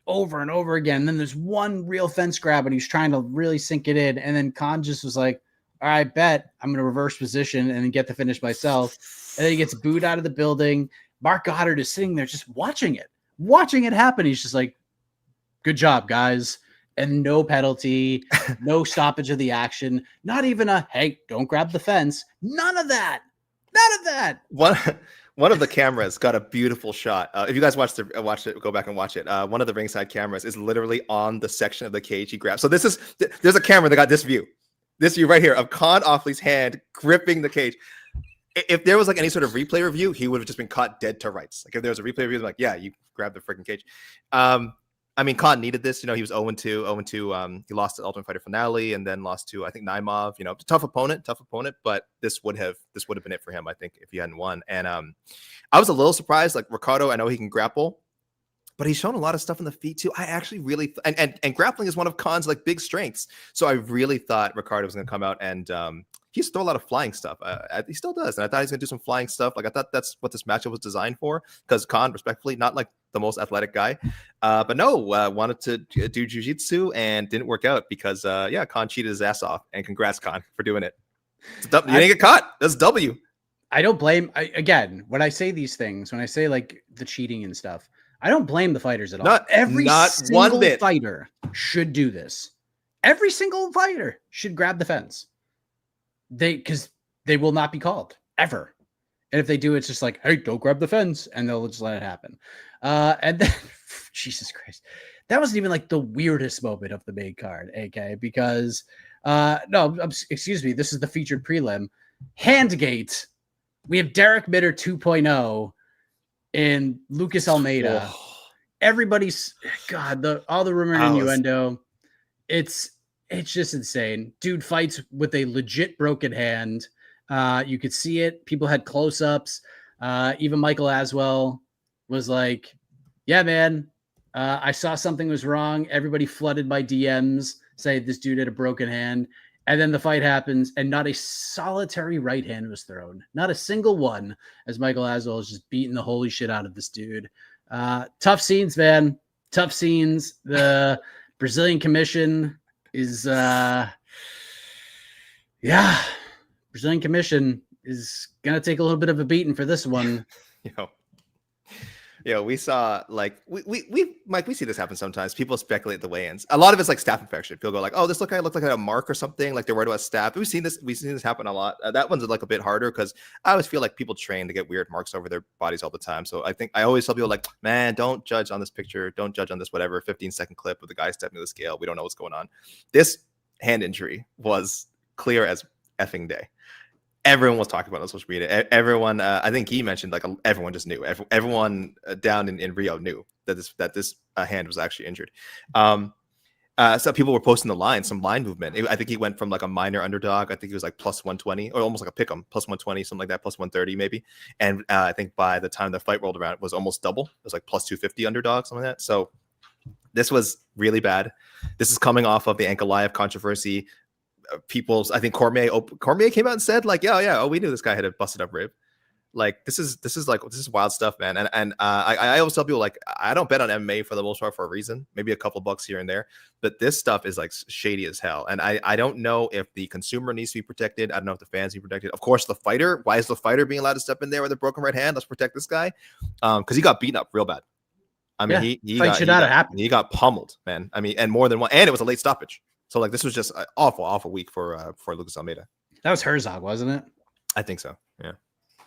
over and over again. And then there's one real fence grab, and he's trying to really sink it in. And then Khan just was like, all right, bet I'm going to reverse position and get the finish myself. And then he gets booed out of the building. Mark Goddard is sitting there just watching it happen. He's just like, good job, guys. And no penalty, no stoppage of the action, not even a, hey, don't grab the fence. None of that. One of the cameras got a beautiful shot. If you guys watched it, go back and watch it. One of the ringside cameras is literally on the section of the cage he grabbed. So there's a camera that got this view right here of Khan Offley's hand gripping the cage. If there was like any sort of replay review, he would have just been caught dead to rights. Like if there was a replay review, like, yeah, you grabbed the freaking cage. I mean, Khan needed this. He was 0-2. He lost the Ultimate Fighter finale and then lost to, I think, Naimov. Tough opponent. But this would have been it for him, I think, if he hadn't won. And I was a little surprised. Like Ricardo, I know he can grapple, but he's shown a lot of stuff in the feet too. I actually really and grappling is one of Khan's like big strengths. So I really thought Ricardo was going to come out and he used to throw a lot of flying stuff. He still does, and I thought he's going to do some flying stuff. Like I thought that's what this matchup was designed for. Because Khan, respectfully, not like the most athletic guy, but no, wanted to do jiu-jitsu and didn't work out because Khan cheated his ass off. And congrats, Khan, for doing it. You didn't get caught. That's a W. I don't blame. Again, when I say these things, when I say like the cheating and stuff, I don't blame the fighters at all. Not single one bit. Fighter should do this. Every single fighter should grab the fence. because they will not be called ever. And if they do, it's just like, hey, don't grab the fence, and they'll just let it happen. And then, Jesus Christ, that wasn't even like the weirdest moment of the main card, AK, because no, excuse me, this is the featured prelim. Handgate. We have Derek Mitter 2.0 and Lucas Almeida. Everybody's all the rumor and innuendo. It's just insane. Dude fights with a legit broken hand. You could see it. People had close-ups. Even Michael Aswell was like, yeah, man, I saw something was wrong. Everybody flooded my DMs, say this dude had a broken hand. And then the fight happens, and not a solitary right hand was thrown. Not a single one, as Michael Aswell is just beating the holy shit out of this dude. Tough scenes, man. Tough scenes. The Brazilian Commission is, Brazilian Commission is going to take a little bit of a beating for this one. We saw like Mike, we see this happen sometimes. People speculate the weigh-ins. A lot of it's like staph infection. People go like, "Oh, this guy looked like a mark or something." Like they're worried about staph. We've seen this happen a lot. That one's like a bit harder because I always feel like people train to get weird marks over their bodies all the time. So I think I always tell people like, "Man, don't judge on this picture. Don't judge on this whatever 15-second clip of the guy stepping to the scale. We don't know what's going on." This hand injury was clear as effing day. Everyone was talking about it on social media. Everyone, I think he mentioned like everyone just knew. Everyone down in Rio knew that this hand was actually injured. So people were posting some line movement. I think he went from like a minor underdog. I think he was like plus 120 or almost like a pick'em, plus 120, something like that, plus 130 maybe. And I think by the time the fight rolled around, it was almost double. It was like plus 250 underdog, something like that. So this was really bad. This is coming off of the Ankalaev controversy. I think Cormier came out and said like, we knew this guy had a busted up rib. Like this is wild stuff, man. And I always tell people like, I don't bet on MMA for the most part for a reason, maybe a couple bucks here and there, but this stuff is like shady as hell. And I don't know if the consumer needs to be protected. I don't know if the fans need to be protected. Of course, the fighter. Why is the fighter being allowed to step in there with a broken right hand? Let's protect this guy, because he got beaten up real bad. I mean, he got pummeled, man. I mean, and more than one, and it was a late stoppage. So like this was just an awful week for Lucas Almeida. That was Herzog, wasn't it? I think so. Yeah.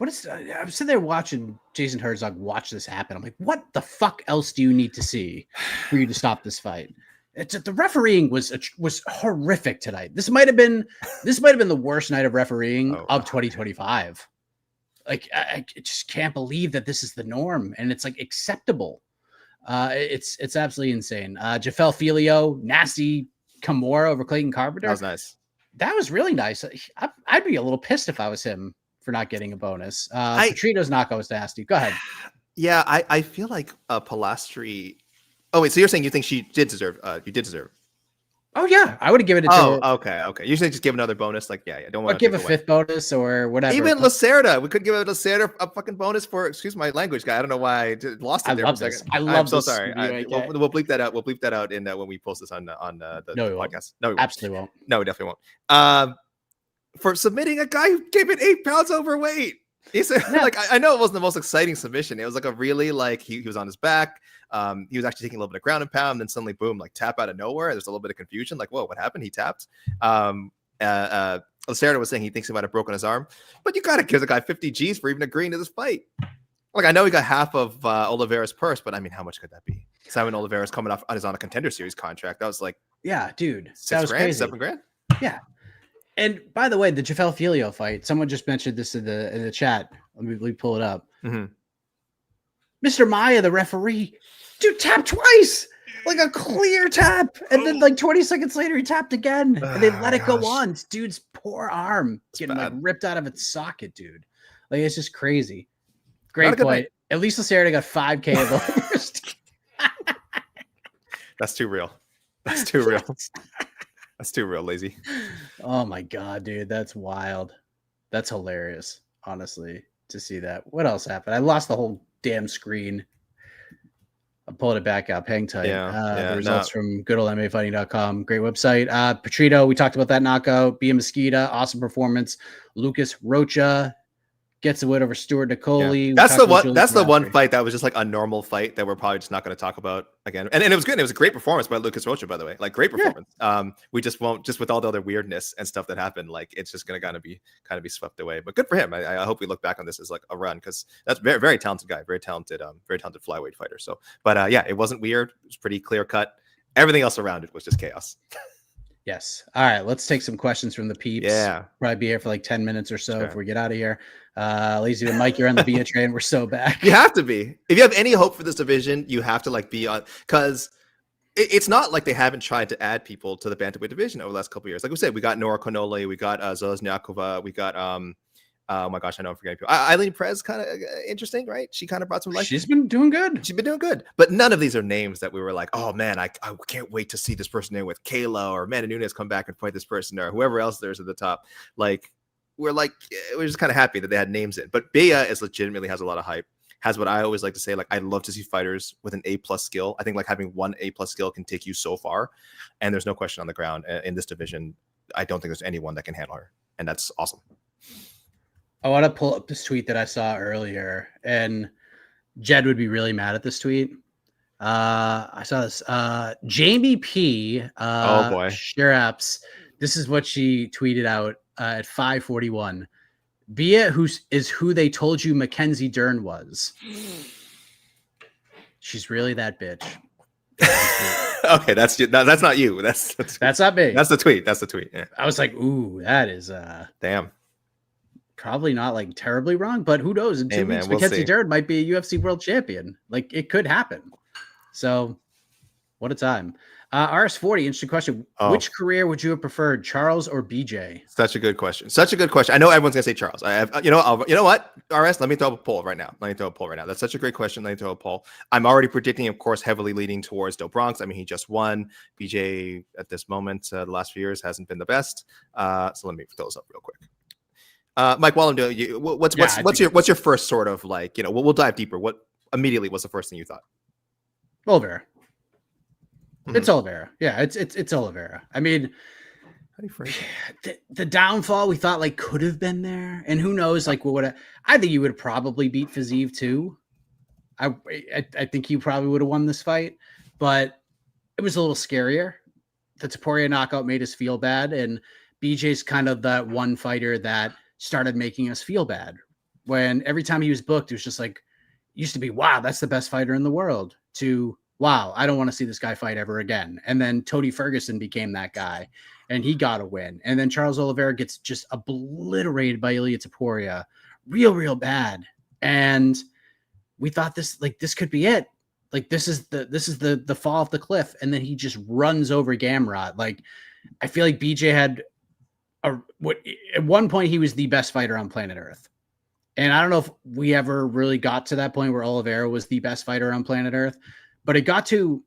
I'm sitting there watching Jason Herzog watch this happen. I'm like, what the fuck else do you need to see for you to stop this fight? The refereeing was horrific tonight. This might have been the worst night of refereeing of 2025. Like I just can't believe that this is the norm and it's like acceptable. It's absolutely insane. Jafel Filio, nasty Kimura over Clayton Carpenter. That was nice. That was really nice. I'd be a little pissed if I was him for not getting a bonus. Petrito's knockout was nasty. Go ahead. Yeah, I feel like Pilastri. Oh wait, so you're saying you think she did deserve? You did deserve. Oh yeah, I would have given it to her. Okay. Usually just give another bonus. Like don't want to give a fifth bonus or whatever. Even Lacerda, we could give Lacerda a fucking bonus for. Excuse my language, guy. I don't know why I lost it there for a second. I'm so sorry. We'll bleep that out. We'll bleep that out in when we post this on the podcast. No, we won't. Absolutely won't. No, we definitely won't. For submitting a guy who came in 8 pounds overweight. He said, like, I know it wasn't the most exciting submission. It was like a really like he was on his back. He was actually taking a little bit of ground and pound, and then suddenly, boom, like tap out of nowhere. There's a little bit of confusion. Like, whoa, what happened? He tapped. Lacerda was saying he thinks he might have broken his arm, but you got to give the guy 50 G's for even agreeing to this fight. Like, I know he got half of Oliveira's purse, but I mean, how much could that be? Simon Oliveira's coming off on a contender series contract. That was like, yeah, dude, that was crazy. $7,000. Yeah. And by the way, the Jafel Filio fight, someone just mentioned this in the chat. Let me pull it up. Mm-hmm. Mr. Maya, the referee, dude, tapped twice, like a clear tap. And then like 20 seconds later, he tapped again. And they let it go on. Dude's poor arm getting like ripped out of its socket, dude. Like, it's just crazy. Great point. At least Lacerda got 5K of the first. That's too real. That's too real. That's too real, lazy. Oh my God, dude. That's wild. That's hilarious, honestly, to see that. What else happened? I lost the whole damn screen. I'm pulling it back up. Hang tight. The results from good old MMAfighting.com. Great website. Petrito, we talked about that knockout. Bia Mesquita, awesome performance. Lucas Rocha, gets a win over Stuart Nicoli. Yeah. We That's talked the about one. Julie That's the one Grassley. fight that was just like a normal fight that we're probably just not going to talk about again. And it was good. It was a great performance by Lucas Rocha, by the way. Like great Yeah. performance. We just won't, just with all the other weirdness and stuff that happened. Like it's just going to kind of be swept away. But good for him. I hope we look back on this as like a run, because that's very very talented guy, very talented flyweight fighter. So, but yeah, it wasn't weird. It was pretty clear cut. Everything else around it was just chaos. Yes. All right. Let's take some questions from the peeps. Yeah. Probably be here for like 10 minutes or so Sure. if we get out of here. Lazy to Mike, you're on the Bia train. We're so back. You have to be. If you have any hope for this division, you have to like be on, because it's not like they haven't tried to add people to the bantamweight division over the last couple of years. Like we said, we got Nora Konole, we got Zeleznyakova, we got oh my gosh, I know I'm forgetting people. Eileen Perez, kind of interesting, right? She kind of brought some life. She's been doing good. She's been doing good, but none of these are names that we were like, oh man, I can't wait to see this person in with Kayla or Amanda Nunes come back and fight this person or whoever else there's at the top. Like we're just kind of happy that they had names in. But Bea is legitimately has a lot of hype. Has what I always like to say, like I'd love to see fighters with an A+ skill. I think like having one A+ skill can take you so far, and there's no question on the ground in this division. I don't think there's anyone that can handle her, and that's awesome. I want to pull up this tweet that I saw earlier, and Jed would be really mad at this tweet. I saw this. Jamie P. Oh boy. Shiraps. This is what she tweeted out at 5:41. Bia is who they told you Mackenzie Dern was. She's really that bitch. Okay, that's not you. That's not me. That's the tweet. That's the tweet. Yeah. I was like, ooh, that is damn. Probably not like terribly wrong, but who knows? In 2 weeks, we'll Mackenzie Dern might be a UFC world champion. Like it could happen. So what a time. RS40, interesting question. Oh. Which career would you have preferred, Charles or BJ? Such a good question. Such a good question. I know everyone's gonna say Charles. I have, you know what, RS, let me throw a poll right now. That's such a great question. Let me throw a poll. I'm already predicting, of course, heavily leaning towards Do Bronx. I mean, he just won. BJ at this moment, the last few years hasn't been the best. So let me throw this up real quick. Mike, while I'm doing you, what's your first sort of like, we'll dive deeper. What immediately was the first thing you thought? Oliveira. It's Oliveira. Yeah, it's Oliveira. I mean, how do you phrase it? The downfall we thought like could have been there, and who knows? Like, what would I think you would probably beat Fiziev too. I think you probably would have won this fight, but it was a little scarier. The Topuria knockout made us feel bad, and BJ's kind of that one fighter that started making us feel bad. When every time he was booked, it was just like, it used to be, wow, that's the best fighter in the world, to wow, I don't want to see this guy fight ever again. And then Tony Ferguson became that guy, and he got a win. And then Charles Oliveira gets just obliterated by Ilia Topuria, real bad. And we thought this could be it. Like this is the fall off the cliff. And then he just runs over Gamrot. Like I feel like BJ had at one point he was the best fighter on planet Earth. And I don't know if we ever really got to that point where Oliveira was the best fighter on planet Earth. But it got to,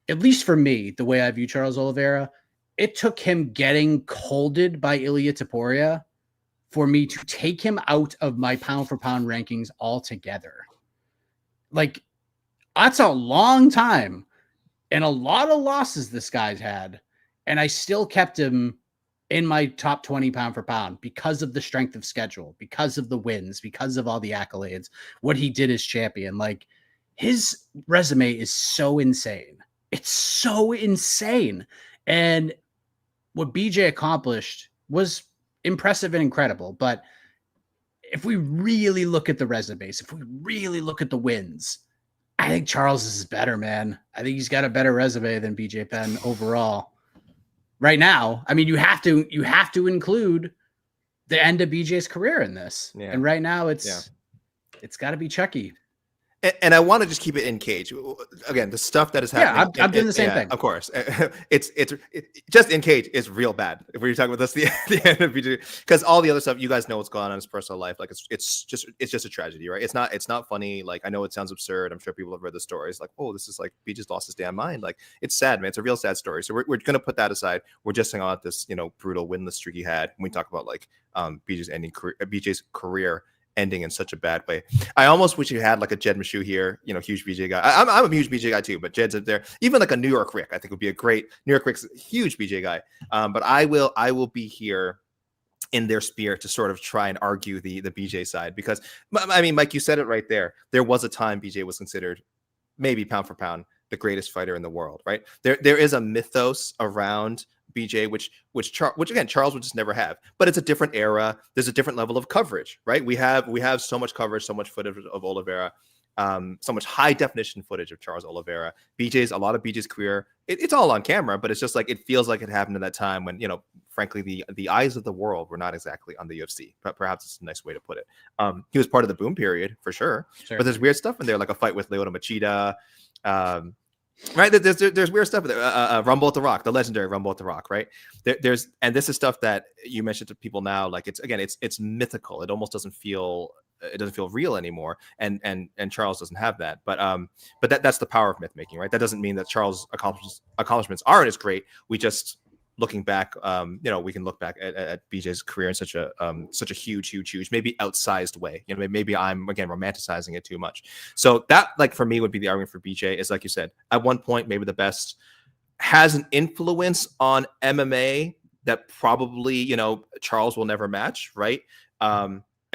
at least for me, the way I view Charles Oliveira, it took him getting colded by Ilia Topuria for me to take him out of my pound for pound rankings altogether. Like, that's a long time and a lot of losses this guy's had. And I still kept him in my top 20 pound for pound because of the strength of schedule, because of the wins, because of all the accolades, what he did as champion. Like, his resume is so insane. It's so insane. And what BJ accomplished was impressive and incredible. But if we really look at the resumes, if we really look at the wins, I think Charles is better, man. I think he's got a better resume than BJ Penn overall. Right now, I mean, you have to include the end of BJ's career in this. Yeah. And right now it's got to be Chucky. And I want to just keep it in cage. Again, the stuff that is happening. Yeah, I'm doing the same thing. Of course, it's just in cage is real bad. If we're talking about this, the end of BJ, because all the other stuff, you guys know what's going on in his personal life. Like it's just a tragedy, right? It's not funny. Like I know it sounds absurd. I'm sure people have read the stories. Like, oh, this is like BJ's lost his damn mind. Like it's sad, man. It's a real sad story. So we're gonna put that aside. We're just talking about this, brutal winless streak he had. When we talk about like BJ's career ending in such a bad way. I almost wish you had like a Jed Meshew here, huge BJ guy. I'm a huge BJ guy too, but Jed's up there. Even like a New York Rick, I think would be a great New York Rick's a huge BJ guy. But I will be here in their spirit to sort of try and argue the BJ side, because I mean, Mike, you said it right there. There was a time BJ was considered maybe pound for pound the greatest fighter in the world, right? There is a mythos around BJ, which again Charles would just never have. But it's a different era. There's a different level of coverage, right? We have so much coverage, so much footage of Oliveira, so much high definition footage of Charles Oliveira. A lot of BJ's career, it's all on camera, but it's just like it feels like it happened at that time when, frankly, the eyes of the world were not exactly on the UFC. But perhaps it's a nice way to put it. He was part of the boom period for sure. But there's weird stuff in there, like a fight with Lyoto Machida. Right, there's weird stuff there. Rumble at the Rock, the legendary Rumble at the Rock, right? And this is stuff that you mentioned to people now, like it's mythical. It almost doesn't feel real anymore. And Charles doesn't have that. But that's the power of myth making, right? That doesn't mean that Charles' accomplishments aren't as great. We just, looking back, we can look back at BJ's career in such a huge, maybe outsized way. Maybe I'm again romanticizing it too much. So that, like, for me, would be the argument for BJ. Is, like you said, at one point maybe the best, has an influence on MMA that probably Charles will never match, right?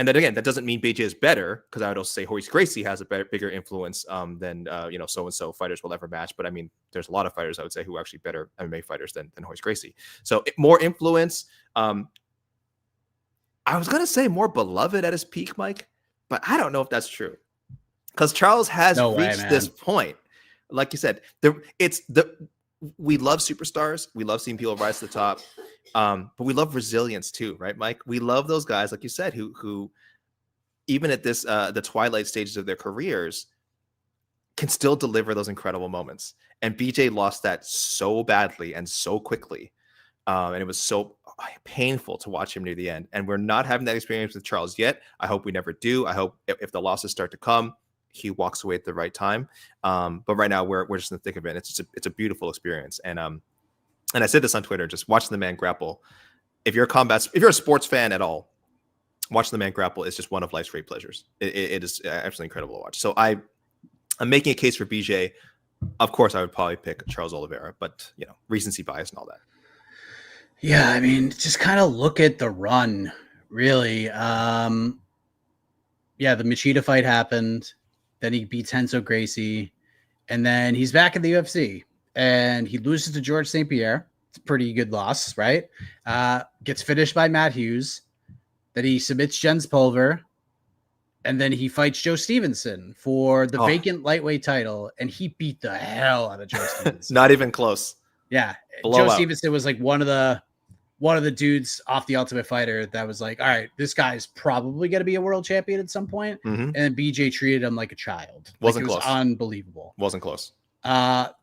And then again, that doesn't mean BJ is better, because I would also say Royce Gracie has a bigger influence than so-and-so fighters will ever match. But I mean, there's a lot of fighters I would say who are actually better MMA fighters than Royce Gracie. So more influence. I was gonna say more beloved at his peak, Mike, but I don't know if that's true, because Charles has reached this point. Like you said, we love superstars. We love seeing people rise to the top. But we love resilience too, right, Mike? We love those guys, like you said, who even at this the twilight stages of their careers can still deliver those incredible moments. And BJ lost that so badly and so quickly, and it was so painful to watch him near the end. And we're not having that experience with Charles yet. I hope we never do. I hope if the losses start to come, he walks away at the right time. But right now we're just in the thick of it. It's a beautiful experience. And I said this on Twitter, just watching the man grapple. If you're a sports fan at all, watching the man grapple is just one of life's great pleasures. It is absolutely incredible to watch. So I'm making a case for BJ. Of course, I would probably pick Charles Oliveira, but recency bias and all that. Yeah, I mean, just kind of look at the run, really. Yeah, the Machida fight happened. Then he beats Renzo Gracie, and then he's back in the UFC. And he loses to George St. Pierre. It's a pretty good loss, right? Gets finished by Matt Hughes. Then he submits Jens Pulver. And then he fights Joe Stevenson for the vacant lightweight title. And he beat the hell out of Joe Stevenson. Not even close. Yeah. Joe Stevenson was like one of the dudes off the Ultimate Fighter that was like, all right, this guy's probably going to be a world champion at some point. Mm-hmm. And BJ treated him like a child. Wasn't close. Was unbelievable. Wasn't close.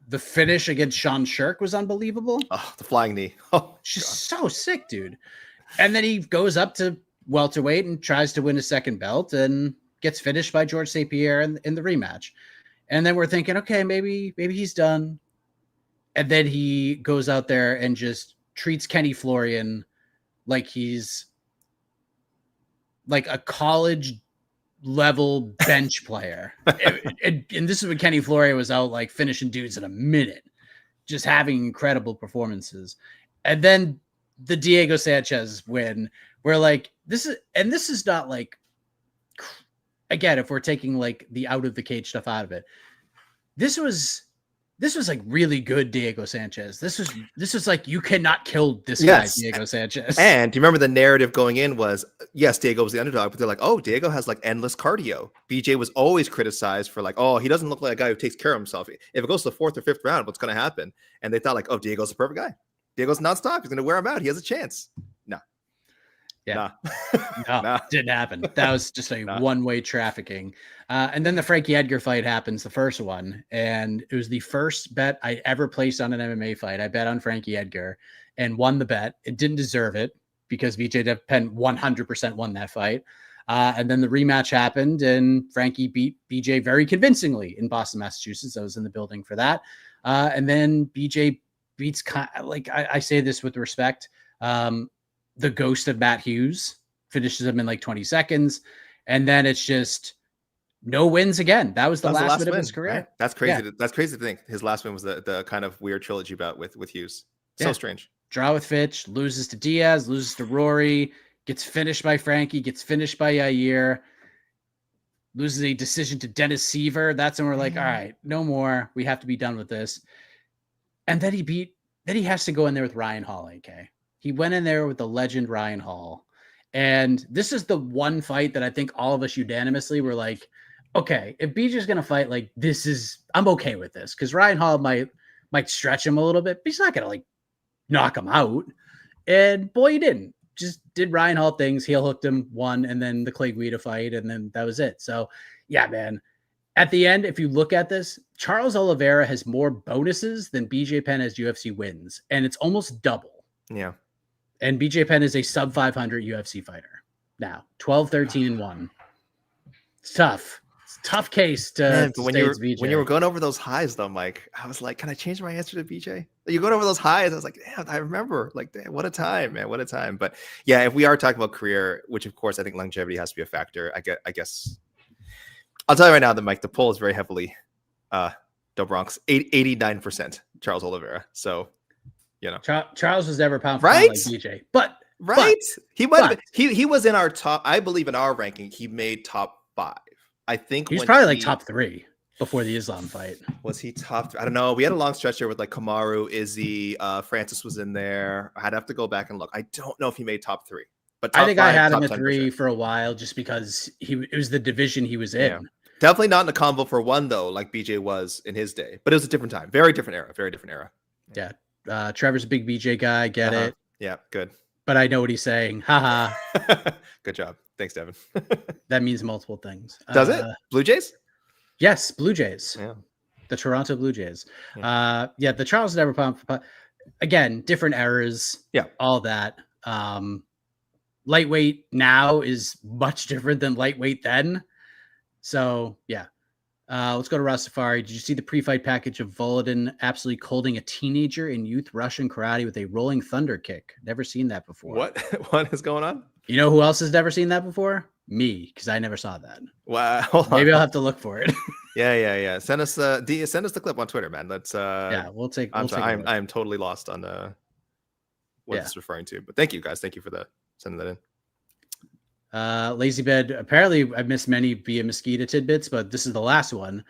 The finish against Sean Shirk was unbelievable. Oh, the flying knee. Oh, just so sick, dude. And then he goes up to welterweight and tries to win a second belt and gets finished by George St. Pierre in the rematch. And then we're thinking, okay, maybe he's done. And then he goes out there and just treats Kenny Florian like he's like a college level bench player. And this is when Kenny Florian was out like finishing dudes in a minute, just having incredible performances. And then the Diego Sanchez win, where like this is not like, again, if we're taking like the out of the cage stuff out of it, this was like really good Diego Sanchez. This was like, you cannot kill this guy, Diego Sanchez. And do you remember the narrative going in was, yes, Diego was the underdog, but they're like, oh, Diego has like endless cardio. BJ was always criticized for like, oh, he doesn't look like a guy who takes care of himself. If it goes to the 4th or 5th round, what's going to happen? And they thought like, oh, Diego's the perfect guy. Diego's nonstop. He's going to wear him out. He has a chance. No. Yeah. No, didn't happen. That was just a one-way trafficking. And then the Frankie Edgar fight happens, the first one. And it was the first bet I ever placed on an MMA fight. I bet on Frankie Edgar and won the bet. It didn't deserve it because BJ Penn 100% won that fight. And then the rematch happened and Frankie beat BJ very convincingly in Boston, Massachusetts. I was in the building for that. And then BJ beats, like I say this with respect, the ghost of Matt Hughes, finishes him in like 20 seconds. And then it's just no wins again. That was the last win of his career. Right? That's crazy. Yeah. That's crazy to think. His last win was the kind of weird trilogy bout with Hughes. So strange. Draw with Fitch, loses to Diaz, loses to Rory, gets finished by Frankie, gets finished by Yair, loses a decision to Dennis Seaver. That's when we're like, all right, no more. We have to be done with this. And then he has to go in there with Ryan Hall, AK. He went in there with the legend Ryan Hall. And this is the one fight that I think all of us unanimously were like, okay, if BJ's going to fight, like, I'm okay with this. Because Ryan Hall might stretch him a little bit, but he's not going to, like, knock him out. And boy, he didn't. Just did Ryan Hall things, heel hooked him, won, and then the Clay Guida fight, and then that was it. So, yeah, man. At the end, if you look at this, Charles Oliveira has more bonuses than BJ Penn has UFC wins, and it's almost double. Yeah. And BJ Penn is a sub 500 UFC fighter now, 12-13-1. It's tough. It's a tough case to when you were going over those highs, though, Mike, I was like, can I change my answer to BJ? You're going over those highs. I was like, damn, I remember. Like, damn, what a time, man. What a time. But yeah, if we are talking about career, which of course I think longevity has to be a factor, I guess I'll tell you right now that, Mike, the poll is very heavily Do Bronx, 89% Charles Oliveira. So, you know, Charles was never pound for pound like BJ, but he was in our top. I believe in our ranking, he made top 5. I think he was probably like top 3 before the Islam fight. Was he top 3? I don't know. We had a long stretch there with like Kamaru, Izzy, Francis was in there. I'd have to go back and look. I don't know if he made top 3, but I think I had him at 3 for a while just because it was the division he was in. Yeah. Definitely not in the combo for 1 though, like BJ was in his day. But it was a different time, very different era. Yeah. Trevor's a big BJ guy. Get it? Yeah, good. But I know what he's saying. Haha. Good job. Thanks, Devin. That means multiple things. Does it? Blue Jays? Yes, Blue Jays. Yeah. The Toronto Blue Jays. Yeah. The Charles never pound for pound. Again, different eras. Yeah. All that. Lightweight now is much different than lightweight then. So, yeah. Let's go to Rastafari. Did you see the pre-fight package of Volodin absolutely holding a teenager in youth Russian karate with a rolling thunder kick? Never seen that before. What is going on? You know who else has never seen that before? Me, because I never saw that. Wow. Maybe I'll have to look for it. Yeah. Send us the clip on Twitter, man. Let's we'll take. I am totally lost on what it's referring to. But thank you guys. Thank you for sending that in. Lazy Bed. Apparently, I've missed many via Mosquito tidbits, but this is the last one.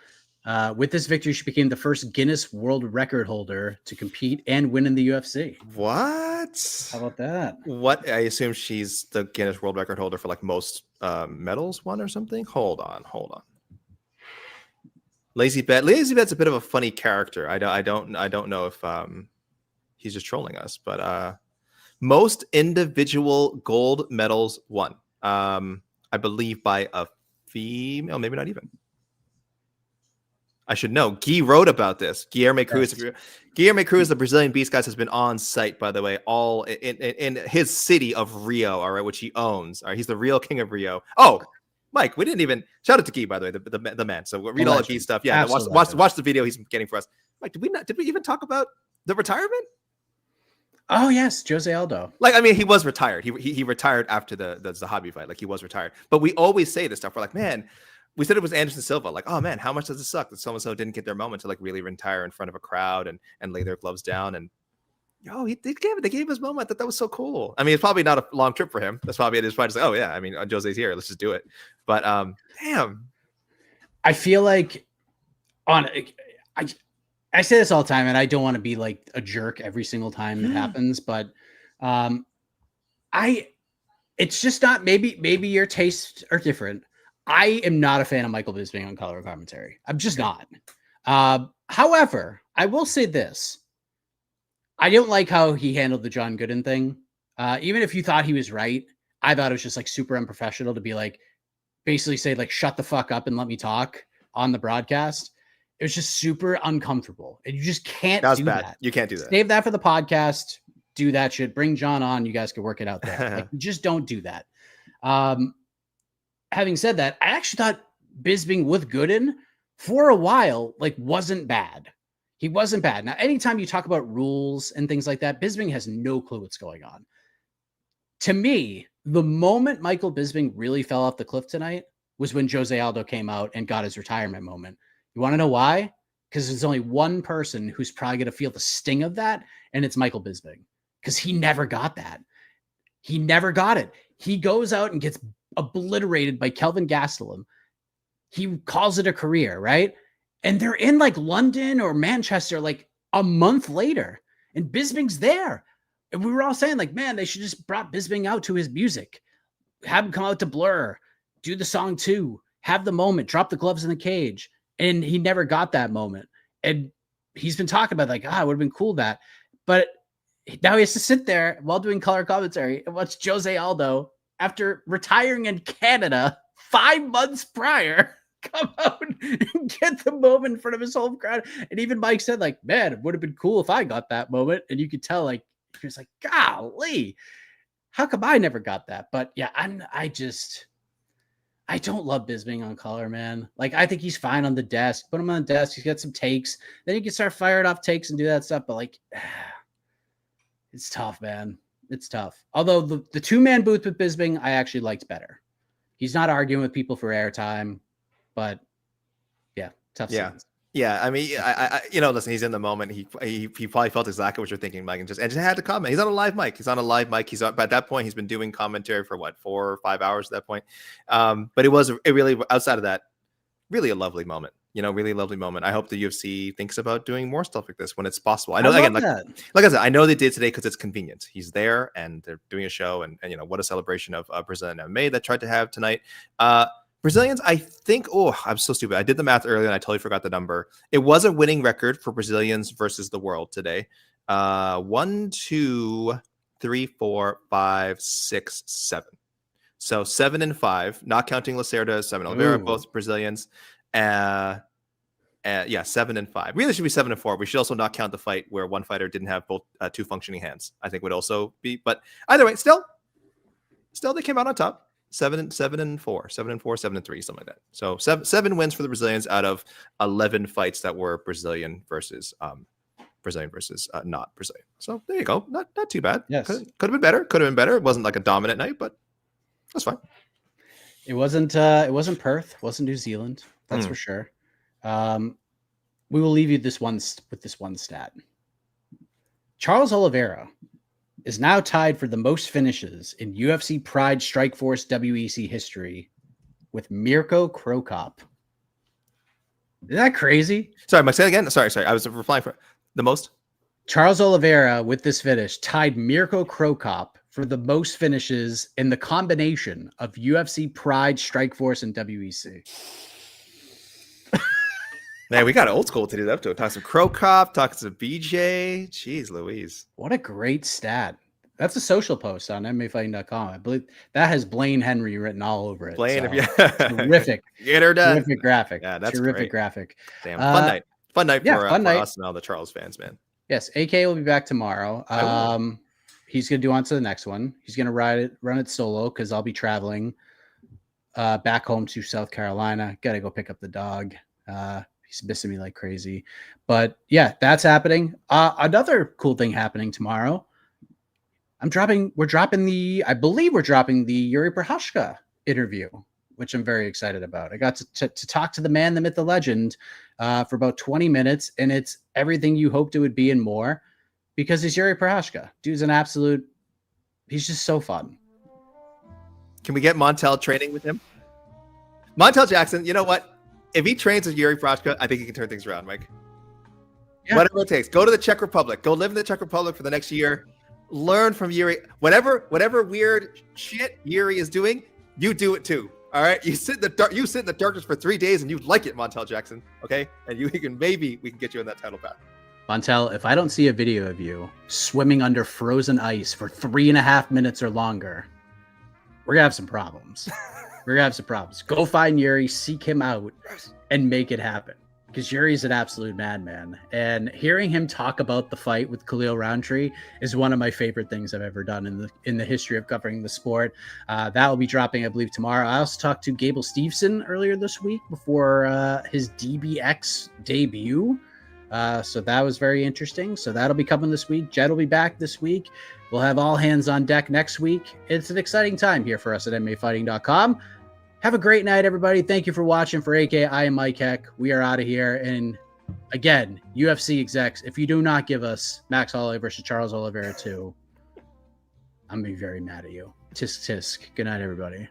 With this victory, she became the first Guinness World Record holder to compete and win in the UFC. What? How about that? What? I assume she's the Guinness World Record holder for like most medals won or something. Hold on. Lazy Bed's a bit of a funny character. I don't know if he's just trolling us, but most individual gold medals won. I believe by a female, maybe not even. I should know. Guy wrote about this. Guilherme Cruz, the Brazilian Beast, guys, has been on site, by the way, all in his city of Rio, all right, which he owns. All right, he's the real king of Rio. Oh, Mike, we didn't even shout out to Guy, by the way, the man. So read all the Guy stuff. Yeah, watch the video he's getting for us. Mike, did we even talk about the retirement? Oh yes, Jose Aldo. Like, I mean, he was retired. He retired after the hobby fight. Like, he was retired. But we always say this stuff. We're like, man. We said it was Anderson Silva. Like, oh man, how much does it suck that so-and-so didn't get their moment to like really retire in front of a crowd and lay their gloves down? And they gave his moment. That was so cool. I mean, it's probably not a long trip for him. That's probably it. It's probably just like, oh yeah, I mean, Jose's here. Let's just do it. But damn. I feel like I say this all the time, and I don't want to be like a jerk every single time it happens, but it's just not, maybe your tastes are different. I am not a fan of Michael Bisping on color commentary. I'm just not. However, I will say this. I don't like how he handled the John Gooden thing. Even if you thought he was right, I thought it was just like super unprofessional to be like, basically say like, shut the fuck up and let me talk on the broadcast. It was just super uncomfortable. And you just can't do that. You can't do that. Save that for the podcast. Do that shit. Bring John on. You guys can work it out there. Like, just don't do that. Having said that, I actually thought Bisping with Gooden for a while, like, wasn't bad. He wasn't bad. Now, anytime you talk about rules and things like that, Bisping has no clue what's going on. To me, the moment Michael Bisping really fell off the cliff tonight was when Jose Aldo came out and got his retirement moment. You want to know why? Because there's only one person who's probably going to feel the sting of that, and it's Michael Bisping, because he never got that. He never got it. He goes out and gets obliterated by Kelvin Gastelum. He calls it a career, right? And they're in like London or Manchester like a month later, and Bisping's there. And we were all saying, like, man, they should just brought Bisping out to his music, have him come out to Blur, do the song too, have the moment, drop the gloves in the cage. And he never got that moment. And he's been talking about, like, it would have been cool that. But now he has to sit there while doing color commentary and watch Jose Aldo, after retiring in Canada 5 months prior, come out and get the moment in front of his home crowd. And even Mike said, like, man, it would have been cool if I got that moment. And you could tell, like, he was like, golly, how come I never got that? But yeah, I don't love Bisping on color, man. Like, I think he's fine on the desk. Put him on the desk. He's got some takes. Then he can start firing off takes and do that stuff. But like, it's tough, man. It's tough. Although the two-man booth with Bisping, I actually liked better. He's not arguing with people for airtime, but yeah, tough scenes. Yeah, I mean, I listen, he's in the moment. He probably felt exactly what you're thinking, Mike, and just had to comment. He's on a live mic. He's at that point, he's been doing commentary for what, 4 or 5 hours at that point. But it really, outside of that, really a lovely moment. Really lovely moment. I hope the UFC thinks about doing more stuff like this when it's possible. I know, again, like I said, I know they did today because it's convenient. He's there and they're doing a show, and what a celebration of Brazilian MMA that tried to have tonight. Brazilians, I think, I'm so stupid. I did the math earlier and I totally forgot the number. It was a winning record for Brazilians versus the world today. 1, 2, 3, 4, 5, 6, 7. So 7 and 5, not counting Lacerda, 7 Oliveira, both Brazilians. 7 and 5. Really should be 7 and 4. We should also not count the fight where one fighter didn't have both 2 functioning hands. I think would also be, but either way, still they came out on top. 7 and 4, 7 and 4, 7 and 3, something like that. So 7 wins for the Brazilians out of 11 fights that were Brazilian versus not Brazilian. So there you go. Not too bad. Yes. Could have been better. It wasn't like a dominant night, but that's fine. It wasn't Perth, wasn't New Zealand. That's for sure. We will leave you with this one stat. Charles Oliveira is now tied for the most finishes in UFC Pride Strikeforce WEC history with Mirko Cro Cop. Isn't that crazy? Sorry, Mike, say it again. Sorry. I was replying for the most. Charles Oliveira, with this finish, tied Mirko Cro Cop for the most finishes in the combination of UFC Pride Strikeforce and WEC. Man, we got old school to do that to. Talk some Cro Cop, talk some BJ. Jeez Louise. What a great stat. That's a social post on MMAfighting.com. I believe that has Blaine Henry written all over it. Blaine, so terrific. Get her done. Terrific graphic. Yeah, that's terrific great. Graphic. Damn, fun night. Fun night for night. us and all the Charles fans, man. Yes, AK will be back tomorrow. He's going to do on to the next one. He's going to run it solo because I'll be traveling back home to South Carolina. Got to go pick up the dog. He's missing me like crazy. But yeah, that's happening. Another cool thing happening tomorrow. We're dropping the Yuri Prochazka interview, which I'm very excited about. I got to talk to the man, the myth, the legend for about 20 minutes, and it's everything you hoped it would be and more, because he's Yuri Prochazka. Dude's he's just so fun. Can we get Montel training with him? Montel Jackson, you know what? If he trains with Yuri Prochazka, I think he can turn things around, Mike. Yeah. Whatever it takes. Go to the Czech Republic. Go live in the Czech Republic for the next year. Learn from Yuri. Whatever weird shit Yuri is doing, you do it too. All right? You sit in the darkness for 3 days and you like it, Montel Jackson. Okay? And we can get you in that title path. Montel, if I don't see a video of you swimming under frozen ice for 3.5 minutes or longer, we're gonna have some problems. Go find Yuri, seek him out, and make it happen. Because Yuri's an absolute madman. And hearing him talk about the fight with Khalil Roundtree is one of my favorite things I've ever done in the history of covering the sport. That will be dropping, I believe, tomorrow. I also talked to Gable Steveson earlier this week before his DBX debut. So that was very interesting. So that'll be coming this week. Jed will be back this week. We'll have all hands on deck next week. It's an exciting time here for us at MMAfighting.com. Have a great night, everybody. Thank you for watching. For AK, I am Mike Heck. We are out of here. And again, UFC execs, if you do not give us Max Holloway versus Charles Oliveira 2, I'm gonna be very mad at you. Tisk tisk. Good night, everybody.